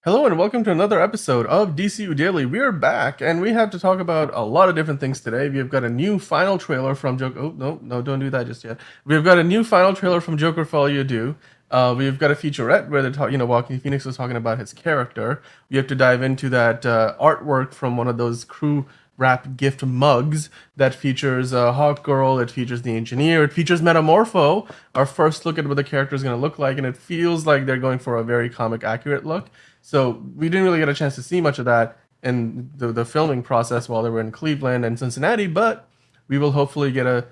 Hello and welcome to another episode of DCU Daily. We are back and we have to talk about a lot of different things today. We've got a new final trailer from Joker. Oh, no, don't do that just yet. We've got a new final trailer from Joker Folie. We've got a featurette where they're talking, Joaquin Phoenix was talking about his character. We have to dive into that artwork from one of those crew wrap gift mugs that features Hawk Girl, it features the engineer, it features Metamorpho, our first look at what the character is going to look like, and it feels like they're going for a very comic accurate look. So we didn't really get a chance to see much of that in the filming process while they were in Cleveland and Cincinnati, but we will hopefully get a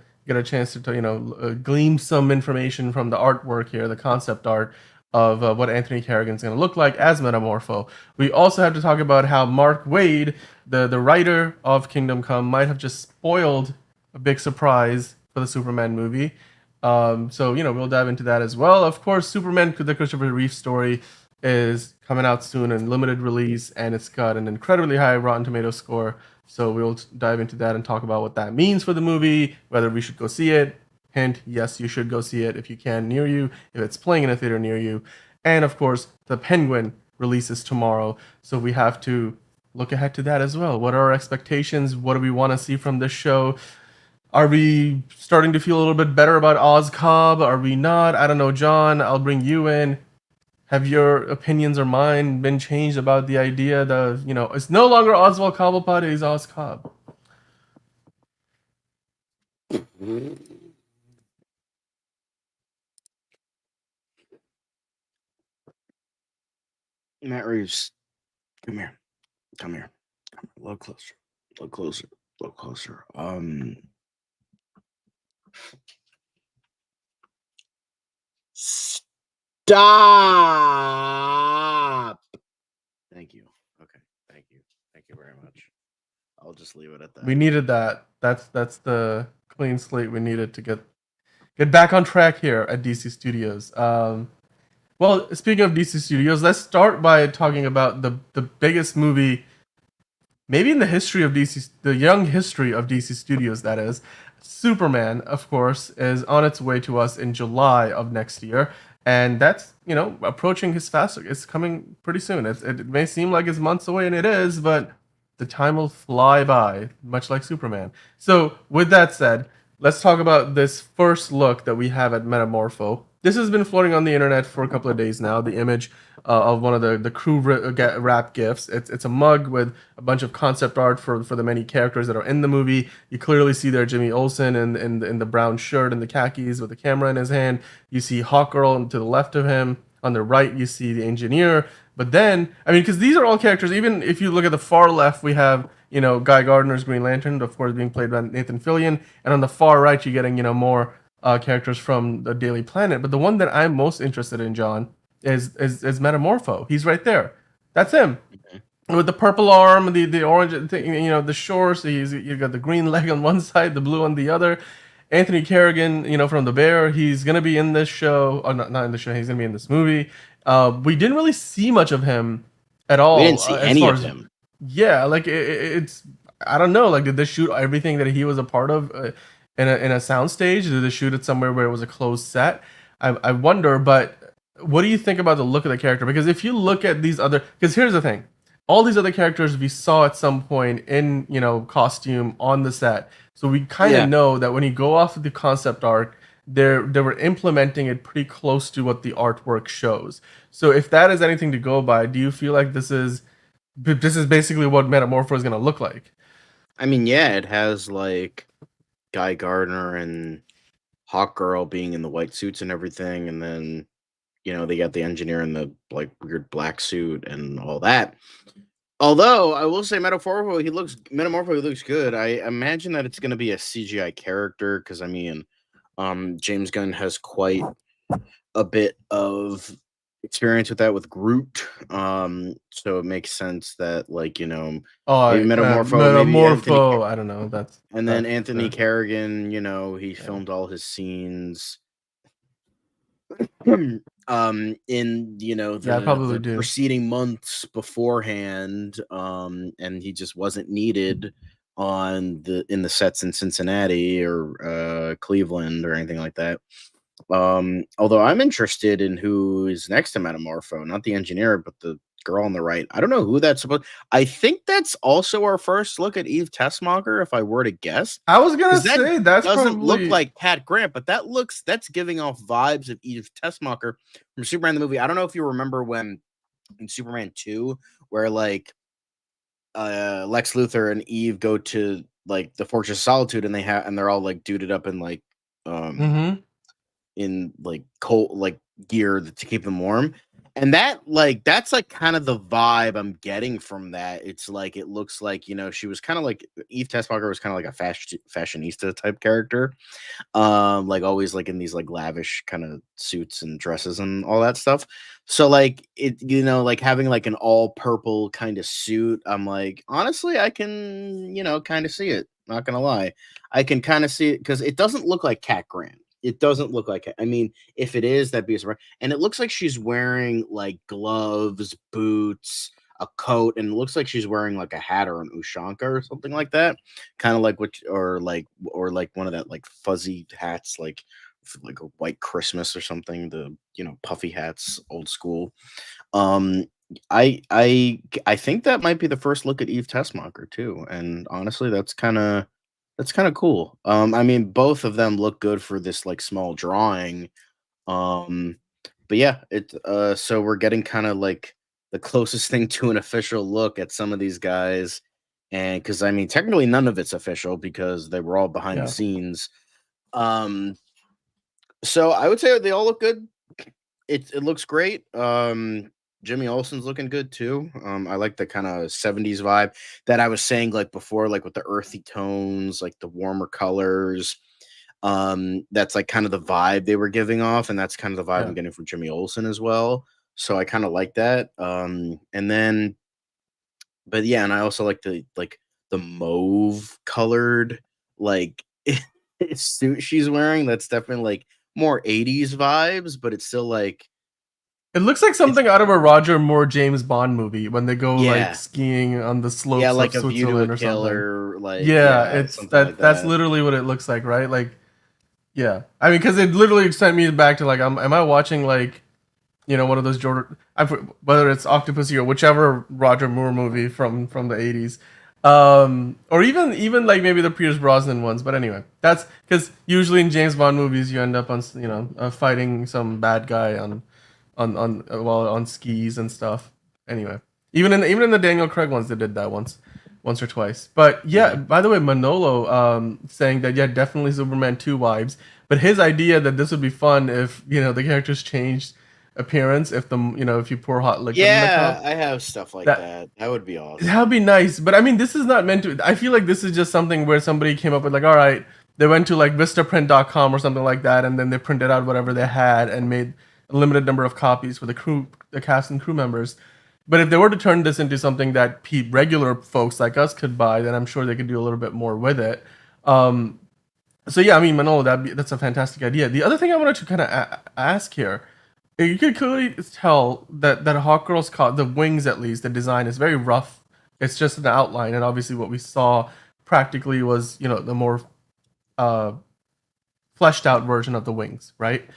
chance to glean some information from the artwork here, the concept art of what Anthony Carrigan's going to look like as Metamorpho. We also have to talk about how Mark Waid, the writer of Kingdom Come, might have just spoiled a big surprise for the Superman movie. We'll dive into that as well. Of course, Superman, the Christopher Reeve story, is coming out soon in limited release, and it's got an incredibly high Rotten Tomatoes score. So we'll dive into that and talk about what that means for the movie, whether we should go see it. Hint, yes, you should go see it if you can near you, if it's playing in a theater near you. And of course, The Penguin releases tomorrow, so we have to look ahead to that as well. What are our expectations? What do we want to see from this show? Are we starting to feel a little bit better about Oz Cobb? Are we not? I don't know, John. I'll bring you in. Have your opinions or mine been changed about the idea that, it's no longer Oswald Cobblepot, it's Oz Cobb? Matt Reeves, come here. Come here. A little closer. A little closer. A little closer. Stop. Thank you. Okay. Thank you. Thank you very much. I'll just leave it at that. We needed that. That's the clean slate we needed to get back on track here at DC Studios. Well, speaking of DC Studios, let's start by talking about the biggest movie, maybe in the history of DC, the young history of DC Studios, that is. Superman, of course, is on its way to us in July of next year, and that's approaching his fast. It's coming pretty soon. It may seem like it's months away, and it is, but the time will fly by, much like Superman. So, with that said, let's talk about this first look that we have at Metamorpho. This has been floating on the internet for a couple of days now. The image of one of the crew wrap gifts. It's a mug with a bunch of concept art for the many characters that are in the movie. You clearly see there Jimmy Olsen in the brown shirt and the khakis with the camera in his hand. You see Hawkgirl to the left of him. On the right, you see the engineer. But then, because these are all characters, even if you look at the far left, we have, Guy Gardner's Green Lantern, of course, being played by Nathan Fillion. And on the far right, you're getting, more characters from the Daily Planet. But the one that I'm most interested in, John, is Metamorpho. He's right there. That's him. Okay. With the purple arm, the orange thing, the shorts. You got the green leg on one side, the blue on the other. Anthony Carrigan, from The Bear, he's gonna be in this show. Or not in the show. He's gonna be in this movie. We didn't really see much of him at all. We didn't see any of him. Yeah, like it's. I don't know. Like, did they shoot everything that he was a part of in a soundstage? Did they shoot it somewhere where it was a closed set? I wonder. But what do you think about the look of the character? Because if you look at these other, because here's the thing, all these other characters we saw at some point in costume on the set, so we kind of know that when you go off of the concept art, they were implementing it pretty close to what the artwork shows. So if that is anything to go by, do you feel like this is basically what Metamorpho is going to look like? It has like Guy Gardner and Hawkgirl being in the white suits and everything, and then they got the engineer in the like weird black suit and all that. Although I will say Metamorpho, he looks good. I imagine that it's going to be a CGI character because James Gunn has quite a bit of experience with that with Groot. So it makes sense that maybe Metamorpho. I don't know. Then Anthony Carrigan, he filmed all his scenes. In the preceding months beforehand, and he just wasn't needed in the sets in Cincinnati or Cleveland or anything like that. Although I'm interested in who is next to Metamorpho, not the engineer, but the girl on the right. I don't know who that's supposed. I think that's also our first look at Eve Tessmacher, if I were to guess, I was gonna because that say that's doesn't look probably like Cat Grant, but that's giving off vibes of Eve Tessmacher from Superman the movie. I don't know if you remember when in Superman 2, where like Lex Luthor and Eve go to like the Fortress of Solitude, and they're all like duded up um mm-hmm. in like cold like gear to keep them warm. And that's like kind of the vibe I'm getting from that. It's like it looks like, she was kind of like Eve Tessmacher was kind of like a fashionista type character. Like always like in these like lavish kind of suits and dresses and all that stuff. So like it, like having like an all purple kind of suit, I'm like, honestly, I can, kind of see it. Not gonna lie. I can kind of see it because it doesn't look like Cat Grant. It doesn't look like it. I mean, if it is, that'd be a surprise. And it looks like she's wearing like gloves, boots, a coat, and it looks like she's wearing like a hat or an ushanka or something like that. Kind of like or like one of that like fuzzy hats, like a white Christmas or something. The puffy hats, old school. Um, I think that might be the first look at Eve Tessmacher too, and honestly, that's kind of cool. I mean, both of them look good for this like small drawing. Um, but yeah, so we're getting kind of like the closest thing to an official look at some of these guys, and because I mean, technically none of it's official because they were all behind the Yeah. scenes. Um, so I would say they all look good. It looks great. Jimmy Olsen's looking good too. I like the kind of 70s vibe that I was saying like before, like with the earthy tones, like the warmer colors. That's like kind of the vibe they were giving off, and that's kind of the vibe I'm Yeah. getting from Jimmy Olsen as well. So I kind of like that. And then but yeah, and I also like the mauve colored like suit she's wearing. That's definitely like more 80s vibes, but it's still like It looks like it's something out of a Roger Moore James Bond movie when they go like yeah. skiing on the Yeah, slopes of like A View to a Switzerland or something. Killer, like Yeah, yeah, it's something like that's that. literally what it looks like, right? Like, yeah. I mean, because it literally sent me back to like, am I watching like, one of those Jordan, whether it's Octopussy or whichever Roger Moore movie from the 80s, or even like maybe the Pierce Brosnan ones. But anyway, that's because usually in James Bond movies you end up on fighting some bad guy while on skis and stuff. Anyway, even in the Daniel Craig ones, they did that once or twice. But yeah, Mhm. by the way, Manolo saying that yeah, definitely Superman 2 vibes. But his idea that this would be fun if the characters changed appearance, if if you pour hot liquid in the Yeah, cup, I have stuff like that that. That would be that would be awesome. nice. But I mean, this is not meant to. I feel like this is just something where somebody came up with like, all right, they went to like Vistaprint.com or something like that, and then they printed out whatever they had and made a limited number of copies for the cast and crew members. But if they were to turn this into something that regular folks like us could buy, then I'm sure they could do a little bit more with it. Um, so yeah, I mean, Manolo, that's a fantastic idea. The other thing I wanted to kind of ask here, you can clearly tell that Hawkgirl's the wings at least, the design is very rough. It's just an outline, and obviously what we saw practically was the more uh, fleshed out version of the wings, right?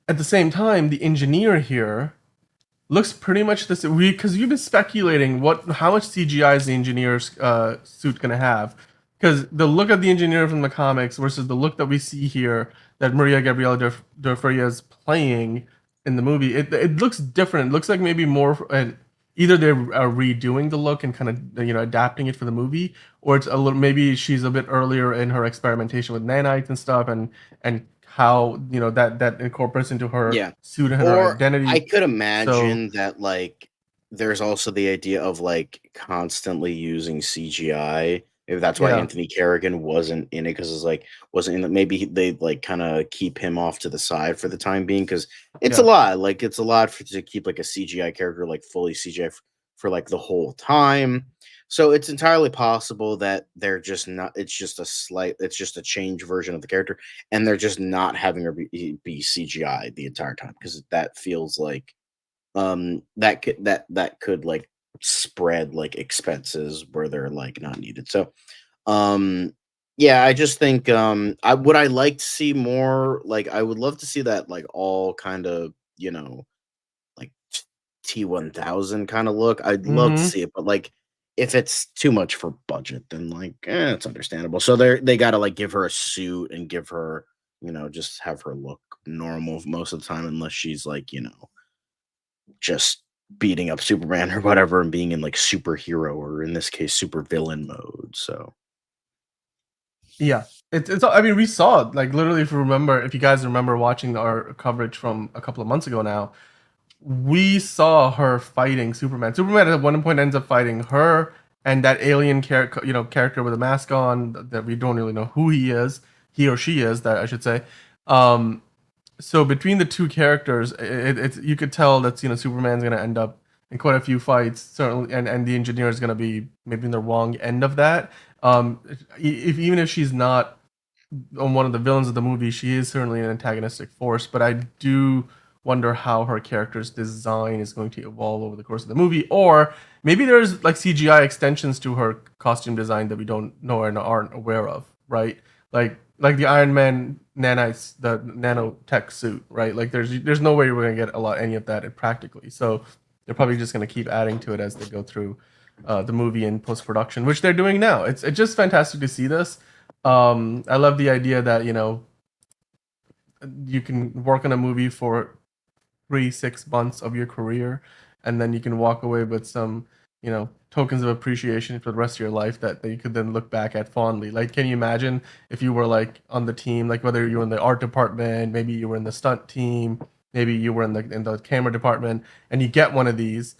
At the same time, the engineer here looks pretty much the same. Because you've been speculating how much CGI is the engineer's suit gonna have? Because the look of the engineer from the comics versus the look that we see here that Maria Gabriela de Faria is playing in the movie, it looks different. It looks like maybe more either they're redoing the look and kind of adapting it for the movie, or it's a little maybe she's a bit earlier in her experimentation with nanites and stuff, and how that incorporates into her Yeah. suit and her Or I identity. could So imagine that like there's also the idea of like constantly using CGI. If that's why yeah, Anthony Carrigan wasn't in it, because it's like wasn't in it. Maybe they like kind of keep him off to the side for the time being because it's a yeah, lot. Like it's a lot to keep like a CGI character like fully CGI for like the whole time. So it's entirely possible that they're just not. It's just a change version of the character, and they're just not having her be CGI the entire time because that feels like that could like spread like expenses where they're like not needed. So um yeah, I just think I like to see more, like I would love to see that like all kind of like T-1000 kind of look. I'd love to Mm-hmm. see it, but like if it's too much for budget, then like it's understandable. So they got to like give her a suit and give her, just have her look normal most of the time, unless she's like, just beating up Superman or whatever and being in like superhero or in this case super villain mode. So Yeah, it's. I mean, we saw it, like literally. If you guys remember watching our coverage from a couple of months ago now, we saw her fighting Superman. Superman at one point ends up fighting her and that alien character with a mask on that we don't really know who he or she is. That I should say. Um, so between the two characters, it's you could tell that Superman's gonna end up in quite a few fights, certainly, and the engineer is gonna be maybe in the wrong end of that. If even if she's not on one of the villains of the movie, she is certainly an antagonistic force. But I do wonder how her character's design is going to evolve over the course of the movie, or maybe there's like CGI extensions to her costume design that we don't know and aren't aware of, right? Like the Iron Man nanites, the nanotech suit, right? Like there's no way we're gonna get any of that practically. So they're probably just gonna keep adding to it as they go through the movie in post production, which they're doing now. It's just fantastic to see this. I love the idea that you can work on a movie for 3-6 months of your career, and then you can walk away with some tokens of appreciation for the rest of your life that you could then look back at fondly. Like, can you imagine if you were like on the team, like whether you were in the art department, maybe you were in the stunt team, maybe you were in the camera department, and you get one of these,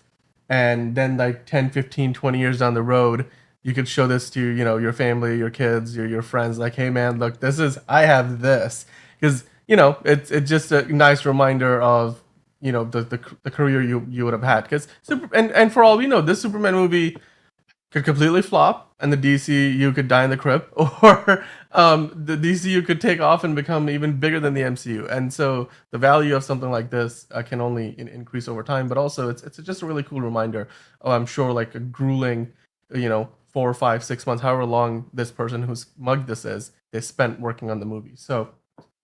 and then like 10, 15, 20 years down the road, you could show this to your family, your kids, your friends, like, hey man, look, I have this. Because it's just a nice reminder of the career you would have had. Because and for all we know, this Superman movie could completely flop and the DCU could die in the crypt, or the DCU could take off and become even bigger than the MCU. And so the value of something like this can only increase over time. But also, it's just a really cool reminder. Oh, I'm sure like a grueling, 4, 5, 6 months, however long this person who's mugged this is, they spent working on the movie. So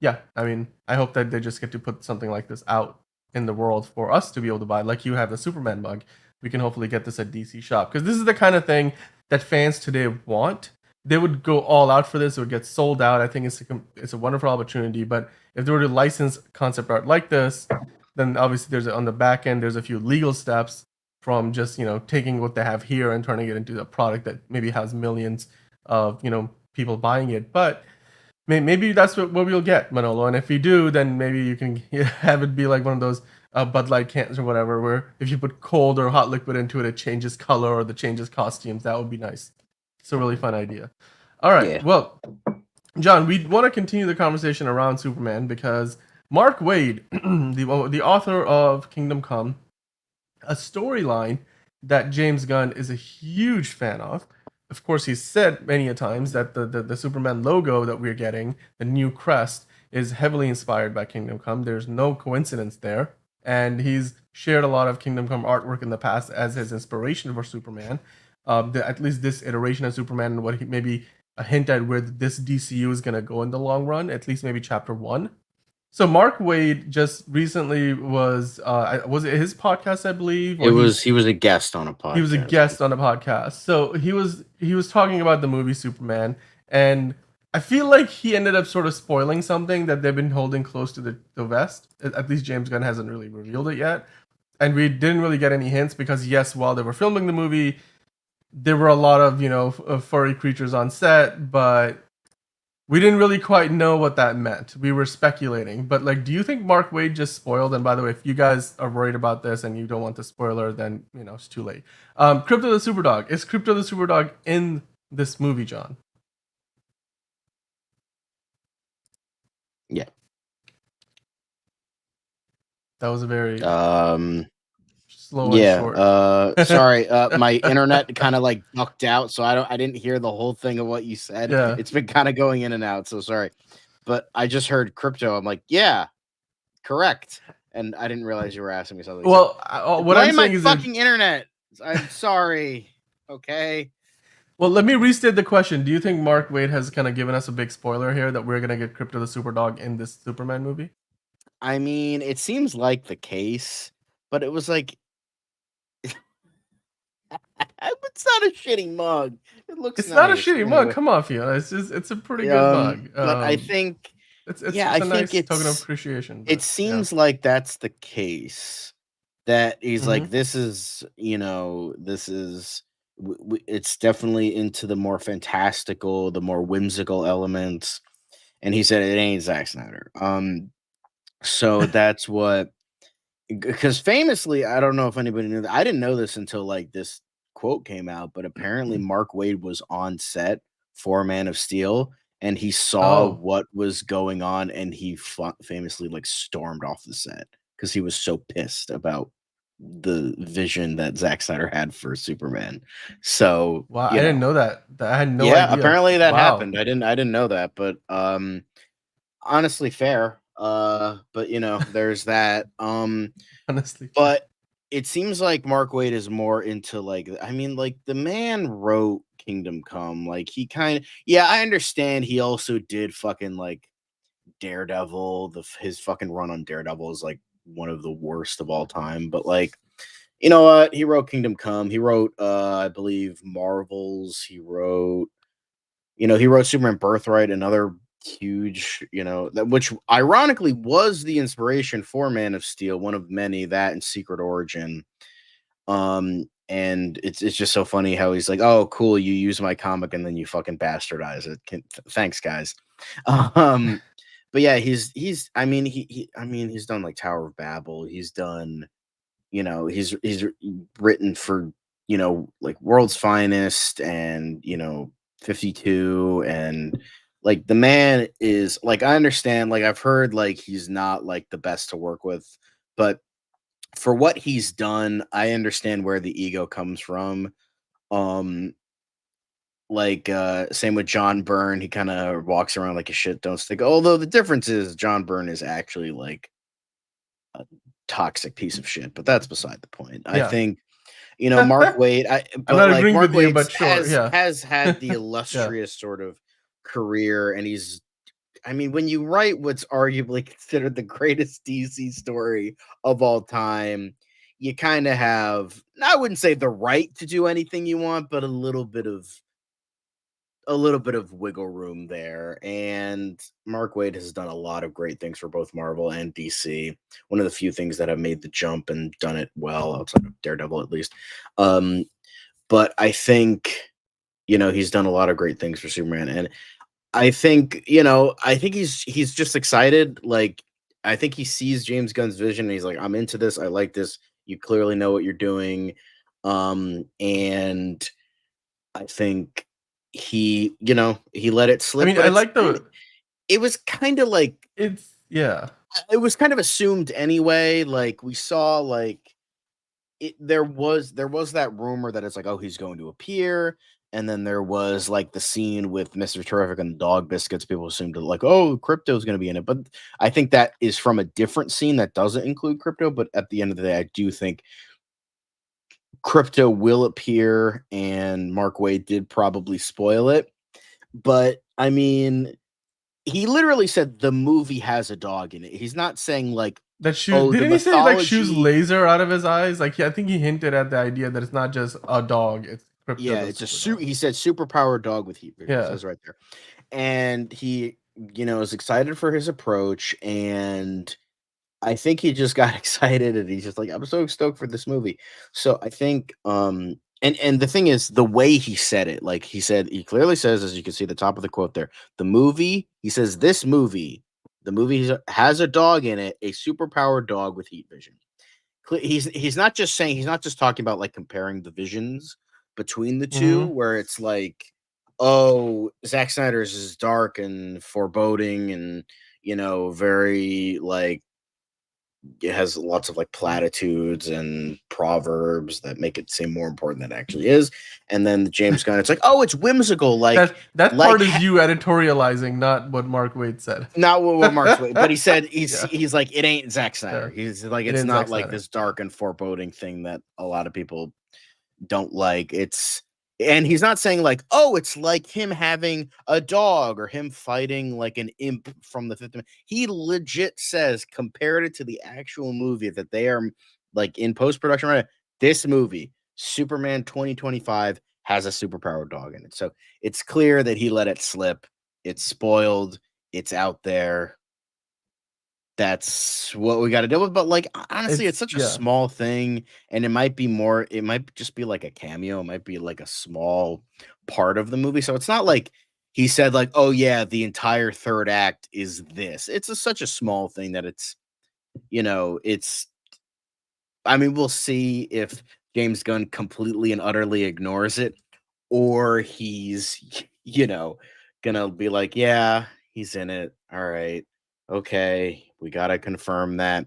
yeah, I mean, I hope that they just get to put something like this out in the world for us to be able to buy. Like you have the Superman mug, we can hopefully get this at DC Shop, because this is the kind of thing that fans today want. They would go all out for this. It would get sold out. I think it's a wonderful opportunity. But if they were to license concept art like this, then obviously on the back end there's a few legal steps from just taking what they have here and turning it into a product that maybe has millions of people buying it. But maybe that's what we'll get, Manolo. And if you do, then maybe you can have it be like one of those Bud Light cans or whatever, where if you put cold or hot liquid into it, it changes color or it changes costumes. That would be nice. It's a really fun idea. All right. yeah. Well, John, we want to continue the conversation around Superman because Mark Waid, the author of Kingdom Come, a storyline that James Gunn is a huge fan of. Of course, he's said many a times that the Superman logo that we're getting, the new crest, is heavily inspired by Kingdom Come. There's no coincidence there. And he's shared a lot of Kingdom Come artwork in the past as his inspiration for Superman. At least this iteration of Superman and what he maybe a hint at where this DCU is going to go in the long run, at least maybe chapter 1. So Mark Waid just recently was it his podcast, I believe? He was a guest on a podcast. He was a guest on a podcast. So he was talking about the movie Superman, and I feel like he ended up sort of spoiling something that they've been holding close to the vest. At least James Gunn hasn't really revealed it yet. And we didn't really get any hints because yes, while they were filming the movie, there were a lot of furry creatures on set, but we didn't really quite know what that meant. We were speculating. But like, do you think Mark Waid just spoiled? And by the way, if you guys are worried about this and you don't want the spoiler, then it's too late. Krypto the Superdog. Is Krypto the Superdog in this movie, John? Yeah. That was a very slow yeah. and short. Sorry. My internet kind of like ducked out, so I didn't hear the whole thing of what you said. Yeah. It's been kind of going in and out, so sorry. But I just heard crypto. I'm like, yeah, correct. And I didn't realize you were asking me something. Well, what I'm saying is fucking internet. I'm sorry. Okay. Well, let me restate the question. Do you think Mark Waid has kind of given us a big spoiler here that we're gonna get Krypto the Superdog in this Superman movie? I mean, it seems like the case, but it was like It's not a shitty mug. It looks It's not a nice. shitty mug. Anyway, Come on, Fiona. It's a pretty good mug. but I think, yeah, It's I a think nice token of appreciation. it But yeah. seems like that's the case. That he's Hmm. like, this is, this is, it's definitely into the more fantastical, the more whimsical elements. And he said it ain't Zack Snyder. So that's what, because famously, I don't know if anybody knew that. I didn't know this until like this quote came out, but apparently Mark Waid was on set for Man of Steel and he saw Oh, what was going on and he famously like stormed off the set because he was so pissed about the vision that Zack Snyder had for Superman. So, wow! I didn't know that. I had no yeah, idea. apparently that Wow. happened. I didn't know that, but honestly fair. But there's that. Honestly. But it seems like Mark Waid is more into like, I mean, like the man wrote Kingdom Come. Like he kind of, yeah, I understand. He also did fucking like Daredevil. His fucking run on Daredevil is like one of the worst of all time. But like, you know what? He wrote Kingdom Come. He wrote, I believe, Marvels. He wrote Superman Birthright, another huge, which ironically was the inspiration for Man of Steel, one of many, that and Secret Origin. And it's just so funny how he's like, "Oh, cool, you use my comic and then you fucking bastardize it. Thanks, guys." Um, but yeah, he's done like Tower of Babel. He's done, he's written for, like World's Finest and 52 and like the man is like, I understand, like I've heard like he's not like the best to work with, but for what he's done, I understand where the ego comes from. Um like same with John Byrne, he kind of walks around like a shit don't stick. Although the difference is John Byrne is actually like a toxic piece of shit, but that's beside the point. I Yeah. think Mark I'm Waid, but not like agreeing Mark with you, Waid but sure. Yeah. has had the Yeah. illustrious sort of career, and I mean, when you write what's arguably considered the greatest DC story of all time, you kind of have, I wouldn't say the right to do anything you want, but a little bit of wiggle room there. And Mark Waid has done a lot of great things for both Marvel and DC. One of the few things that have made the jump and done it well, outside of Daredevil at least. Um, but I think, he's done a lot of great things for Superman. And I think he's just excited. Like, I think he sees James Gunn's vision and he's like, I'm into this. I like this. You clearly know what you're doing. And I think he let it I slip, mean, but I like the. it was kind of like, It's yeah. it was kind of assumed anyway. Like we saw, like there was that rumor that it's like, oh, he's going to appear, and then there was like the scene with Mr. Terrific and the dog biscuits. People assumed like, oh, Crypto's going to be in it, but I think that is from a different scene that doesn't include Crypto. But at the end of the day, I do think Crypto will appear, and Mark Waid did probably spoil it. But I mean, he literally said the movie has a dog in it. He's not saying like, That shoot. oh, the Didn't he say like shoots mythology. laser out of his eyes? Like, I think he hinted at the idea that it's not just a dog. It's Crypto Yeah, the it's a Superdog. he said superpowered dog with heat vision. It Yeah. says right there. And he, is excited for his approach. And I think he just got excited and he's just like, I'm so stoked for this movie. So I think and the thing is the way he said it, like he clearly says, as you can see at the top of the quote there, the movie, he says the movie has a dog in it, a superpowered dog with heat vision. He's not just talking about like comparing the visions between the two, Mm-hmm. where it's like, oh, Zack Snyder's is dark and foreboding and very like, it has lots of like platitudes and proverbs that make it seem more important than it actually is. And then the James Gunn, it's like, oh, it's whimsical, That like part is you editorializing, not what Mark Waid said. not what Mark's way, but he said Yeah. he's like, it ain't Zack Yeah. Snyder. He's like, It it's ends not Zack like Snyder. this dark and foreboding thing that a lot of people don't like. And he's not saying like, oh, it's like him having a dog or him fighting like an imp from the fifth dimension. He legit says, compared it to the actual movie that they are like in post production right now, this movie, Superman 2025 has a superpowered dog in it. So it's clear that he let it slip. It's spoiled. It's out there. That's what we got to deal with. But like honestly, it's such a Yeah, small thing, and it might be more. It might just be like a cameo. It might be like a small part of the movie. So it's not like he said like, "Oh yeah, the entire third act is this." It's such a small thing that it's. I mean, we'll see if James Gunn completely and utterly ignores it, or he's gonna be like, "Yeah, he's in it. All right, okay, we gotta confirm that."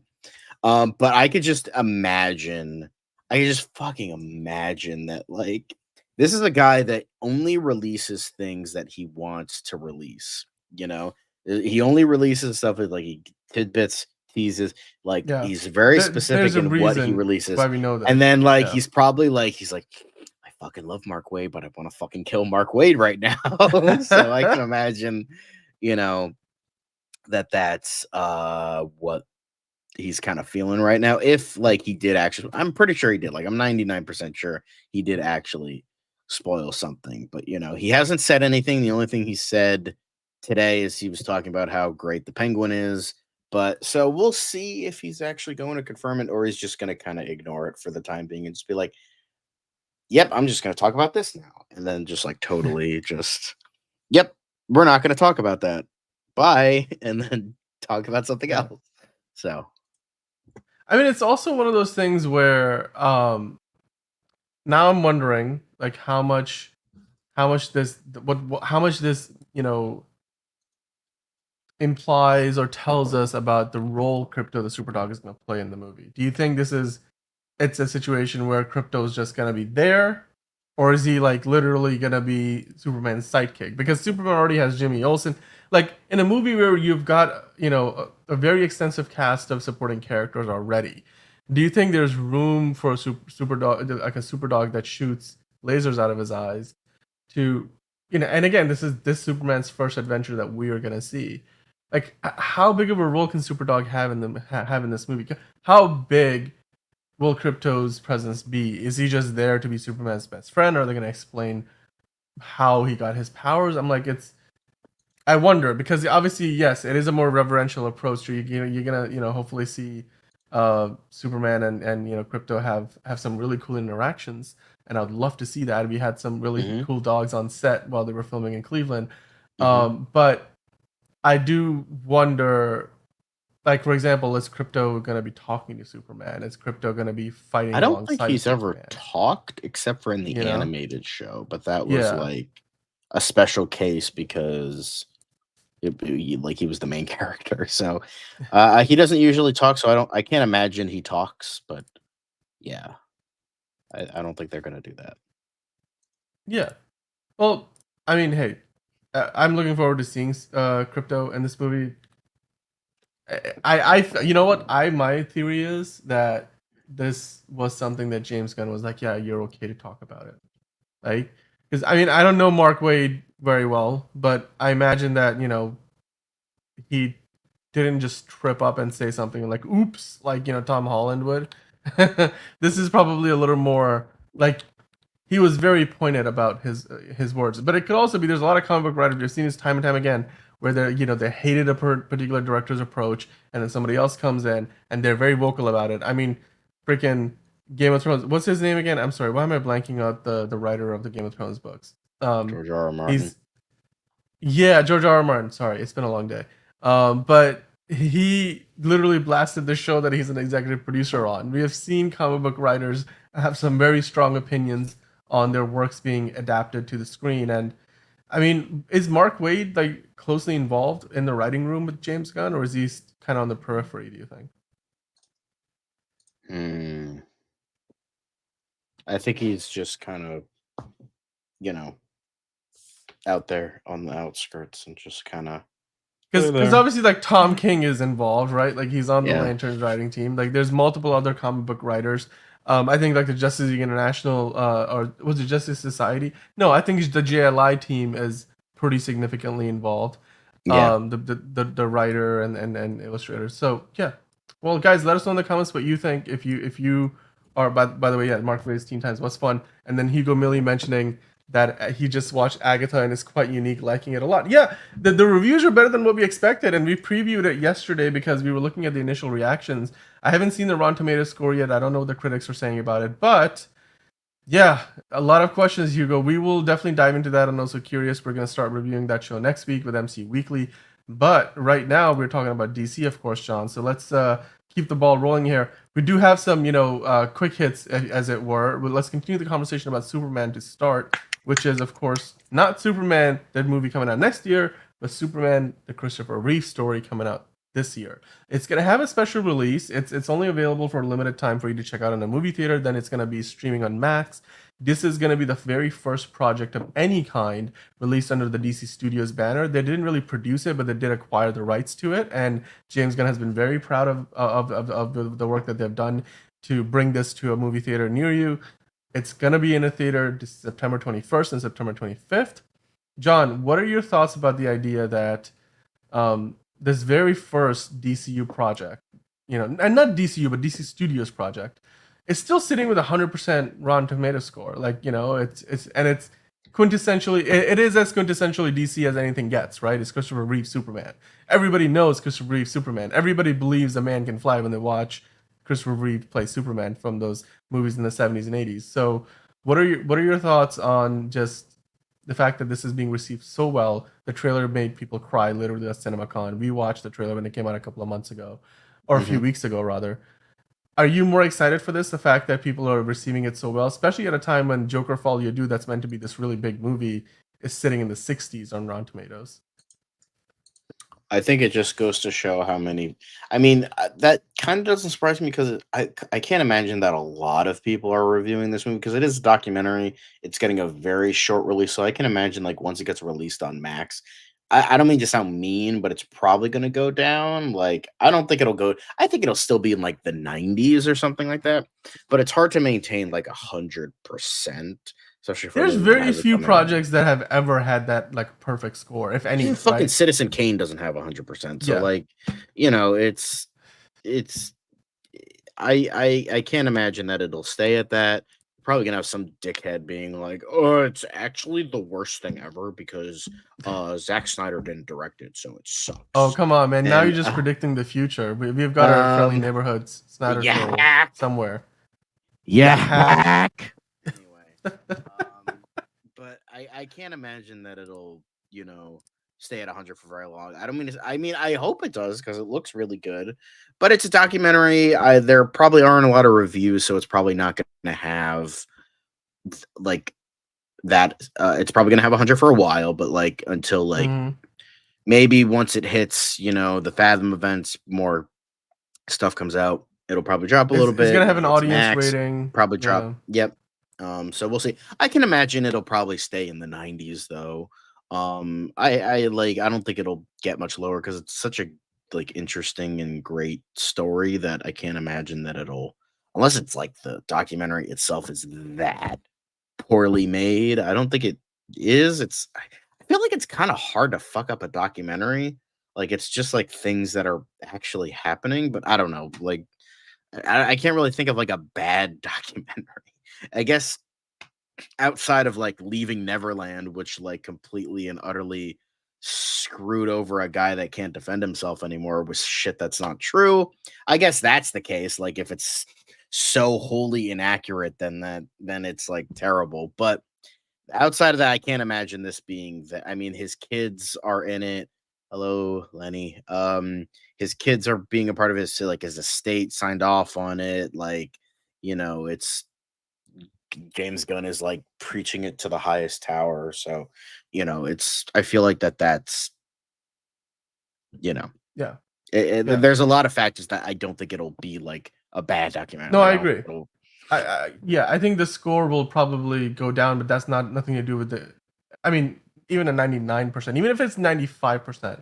But I could just fucking imagine that, like, this is a guy that only releases things that he wants to release, you know? He only releases stuff with, like, he tidbits, teases, like, yeah. he's very There's specific a in what he reason releases, why we know and this. then, like, Yeah, he's probably like "I fucking love Mark Waid, but I wanna fucking kill Mark Waid right now." So I can imagine, you know, that's, what he's kind of feeling right now. If like he did actually, I'm pretty sure he did. Like I'm 99% sure he did actually spoil something, but he hasn't said anything. The only thing he said today is he was talking about how great the Penguin is. But so we'll see if he's actually going to confirm it or he's just going to kind of ignore it for the time being and just be like, "Yep, I'm just going to talk about this now," and then just like totally just, "Yep, we're not going to talk about that. Bye," and then talk about something yeah. else. So. I mean, it's also one of those things where now I'm wondering like how much this what how much this implies or tells us about the role Krypto the Superdog is going to play in the movie. Do you think it's a situation where Krypto is just going to be there, or is he like literally going to be Superman's sidekick? Because Superman already has Jimmy Olsen. Like in a movie where you've got a very extensive cast of supporting characters already, do you think there's room for a super dog, like a super dog that shoots lasers out of his eyes to and again, this Superman's first adventure that we are going to see. Like how big of a role can Superdog have in this movie? How big will Krypto's presence be? Is he just there to be Superman's best friend? Or are they going to explain how he got his powers? I'm like, I wonder because obviously, yes, it is a more reverential approach to you're gonna hopefully see Superman and Krypto have some really cool interactions, and I'd love to see that. We had some really Mhm. cool dogs on set while they were filming in Cleveland, Mhm. but I do wonder. Like for example, is Krypto gonna be talking to Superman? Is Krypto gonna be I fighting don't think alongside of he's ever Superman? talked except for in the You know? animated show, but that was Yeah. like a special case because he was the main character. So he doesn't usually talk, so I can't imagine he talks, but yeah, I don't think they're gonna do that. Yeah. Well, I mean, hey, I'm looking forward to seeing Krypto in this movie. You know what? My theory is that this was something that James Gunn was like, yeah, you're okay to talk about it, right? Because I mean, I don't know Mark Waid very well, but I imagine that he didn't just trip up and say something like "oops," like Tom Holland would. This is probably a little more like he was very pointed about his words. But it could also be there's a lot of comic book writers we've seen this time and time again where they hated a particular director's approach, and then somebody else comes in and they're very vocal about it. I mean, freaking Game of Thrones. What's his name again? I'm sorry. Why am I blanking out the writer of the Game of Thrones books? George R. R. Martin. He's yeah, George R. R. Martin. Sorry, it's been a long day. But he literally blasted the show that he's an executive producer on. We have seen comic book writers have some very strong opinions on their works being adapted to the screen. And I mean, is Mark Waid like closely involved in the writing room with James Gunn, or is he kind of on the periphery? Do you think? Hmm. I think he's just kind of you know out there on the outskirts and just kind of Because there. obviously like Tom King is involved, right? Like he's on the Yeah. Lanterns writing team. Like there's multiple other comic book writers. I think like the Justice League International or was it Justice Society? No, I think the JLI team is pretty significantly involved. Yeah. The writer and illustrator. So yeah. Well, guys, let us know in the comments what you think if you Or by the way, yeah, Mark Waid's Teen Times was fun, and then Hugo Millie mentioning that he just watched Agatha and is quite unique, liking it a lot. Yeah, the reviews are better than what we expected, and we previewed it yesterday because we were looking at the initial reactions. I haven't seen the Rotten Tomatoes score yet. I don't know what the critics are saying about it, but yeah, a lot of questions, Hugo. We will definitely dive into that. I'm also curious. We're going to start reviewing that show next week with MC Weekly. But right now, we're talking about DC, of course, John. So let's keep the ball rolling here. We do have some, quick hits, as it were. But let's continue the conversation about Superman to start, which is, of course, not Superman, that movie coming out next year, but Superman, the Christopher Reeve story coming out this year. It's gonna have a special release. It's only available for a limited time for you to check out in a movie theater. Then it's gonna be streaming on Max. This is gonna be the very first project of any kind released under the DC Studios banner. They didn't really produce it, but they did acquire the rights to it. And James Gunn has been very proud of the work that they've done to bring this to a movie theater near you. It's gonna be in a theater September 21st and September 25th. John, what are your thoughts about the idea that this very first DCU project, and not DCU, but DC Studios project, is still sitting with 100% Rotten Tomato score. Like, it's quintessentially, it is as quintessentially DC as anything gets, right? It's Christopher Reeve Superman. Everybody knows Christopher Reeve Superman. Everybody believes a man can fly when they watch Christopher Reeve play Superman from those movies in the 70s and 80s. So, what are your thoughts on just the fact that this is being received so well? The trailer made people cry literally at CinemaCon. We watched the trailer when it came out a couple of months ago, or a few weeks ago, rather. Are you more excited for this? The fact that people are receiving it so well, especially at a time when Joker Folie, that's meant to be this really big movie, is sitting in the 60s on Rotten Tomatoes. I think it just goes to show how many. I mean, that kind of doesn't surprise me because I can't imagine that a lot of people are reviewing this movie because it is a documentary. It's getting a very short release, so I can imagine like once it gets released on Max. I don't mean to sound mean, but it's probably going to go down. Like, I don't think it'll go. I think it'll still be in like the 90s or something like that. But it's hard to maintain like 100%. Especially for There's very few projects that have ever had that like perfect score, if any. Even fucking Right? Citizen Kane doesn't have 100%. So Yeah. like, it's I can't imagine that it'll stay at that. Probably gonna have some dickhead being like, "Oh, it's actually the worst thing ever because Zack Snyder didn't direct it, so it sucks." Oh, come on, man. Now And you're just predicting the future. We've got our friendly neighborhoods, Snyder Soul, somewhere. yeah. Anyway, but I can't imagine that it'll stay at 100 for very long. I hope it does because it looks really good, but it's a documentary. There probably aren't a lot of reviews, so it's probably not going to have like that. It's probably going to have 100 for a while, but like until like maybe once it hits the Fathom events, more stuff comes out. It'll probably drop a little bit. It's gonna have an audience rating. Probably drop. Yep. So we'll see. I can imagine it'll probably stay in the 90s though. I don't think it'll get much lower because it's such a like interesting and great story that I can't imagine that it'll, unless it's like the documentary itself is that poorly made. I don't think it is. I feel like it's kind of hard to fuck up a documentary. Like it's just like things that are actually happening, but I don't know. Like I can't really think of like a bad documentary. I guess outside of like Leaving Neverland, which like completely and utterly screwed over a guy that can't defend himself anymore with shit that's not true. I guess that's the case. Like if it's so wholly inaccurate, then it's like terrible. But outside of that, I can't imagine this being that. I mean, his kids are in it. Hello, Lenny. His kids are being a part of his estate, signed off on it. Like, it's James Gunn is like preaching it to the highest tower. So, I feel like that's, Yeah. There's a lot of factors that I don't think it'll be like a bad documentary. No, I agree. I think the score will probably go down, but that's nothing to do with the. I mean, even a 99%, even if it's 95%,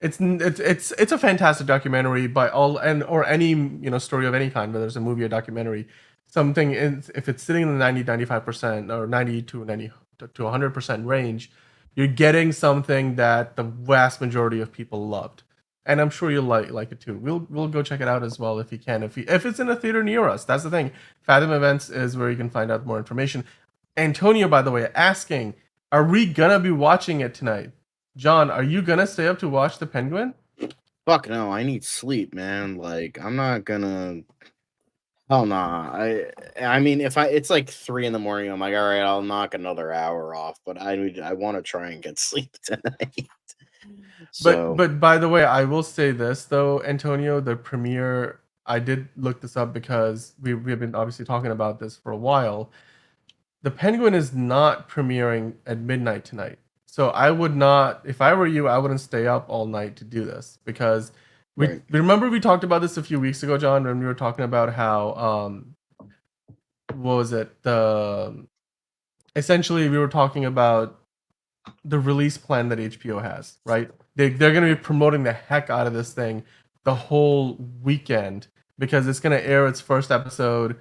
it's a fantastic documentary by all or any story of any kind, whether it's a movie or documentary. If it's sitting in the 95% or 90 to 100% range, you're getting something that the vast majority of people loved. and I'm sure you'll like it too. We'll go check it out as well if you can. If it's in a theater near us, that's the thing. Fathom Events is where you can find out more information. Antonio, by the way, asking, are we gonna be watching it tonight? John, are you gonna stay up to watch The Penguin? Fuck no, I need sleep, man. Like, I'm not gonna. Hell nah. I mean, if it's like 3 in the morning, I'm like, all right, I'll knock another hour off. But I want to try and get sleep tonight. So But by the way, I will say this though, Antonio, the premiere. I did look this up because we've been obviously talking about this for a while. The Penguin is not premiering at midnight tonight. So I would not, if I were you, I wouldn't stay up all night to do this because right. remember we talked about this a few weeks ago, John, when we were talking about how what was it? Essentially we were talking about the release plan that HBO has, right? They're going to be promoting the heck out of this thing the whole weekend because it's going to air its first episode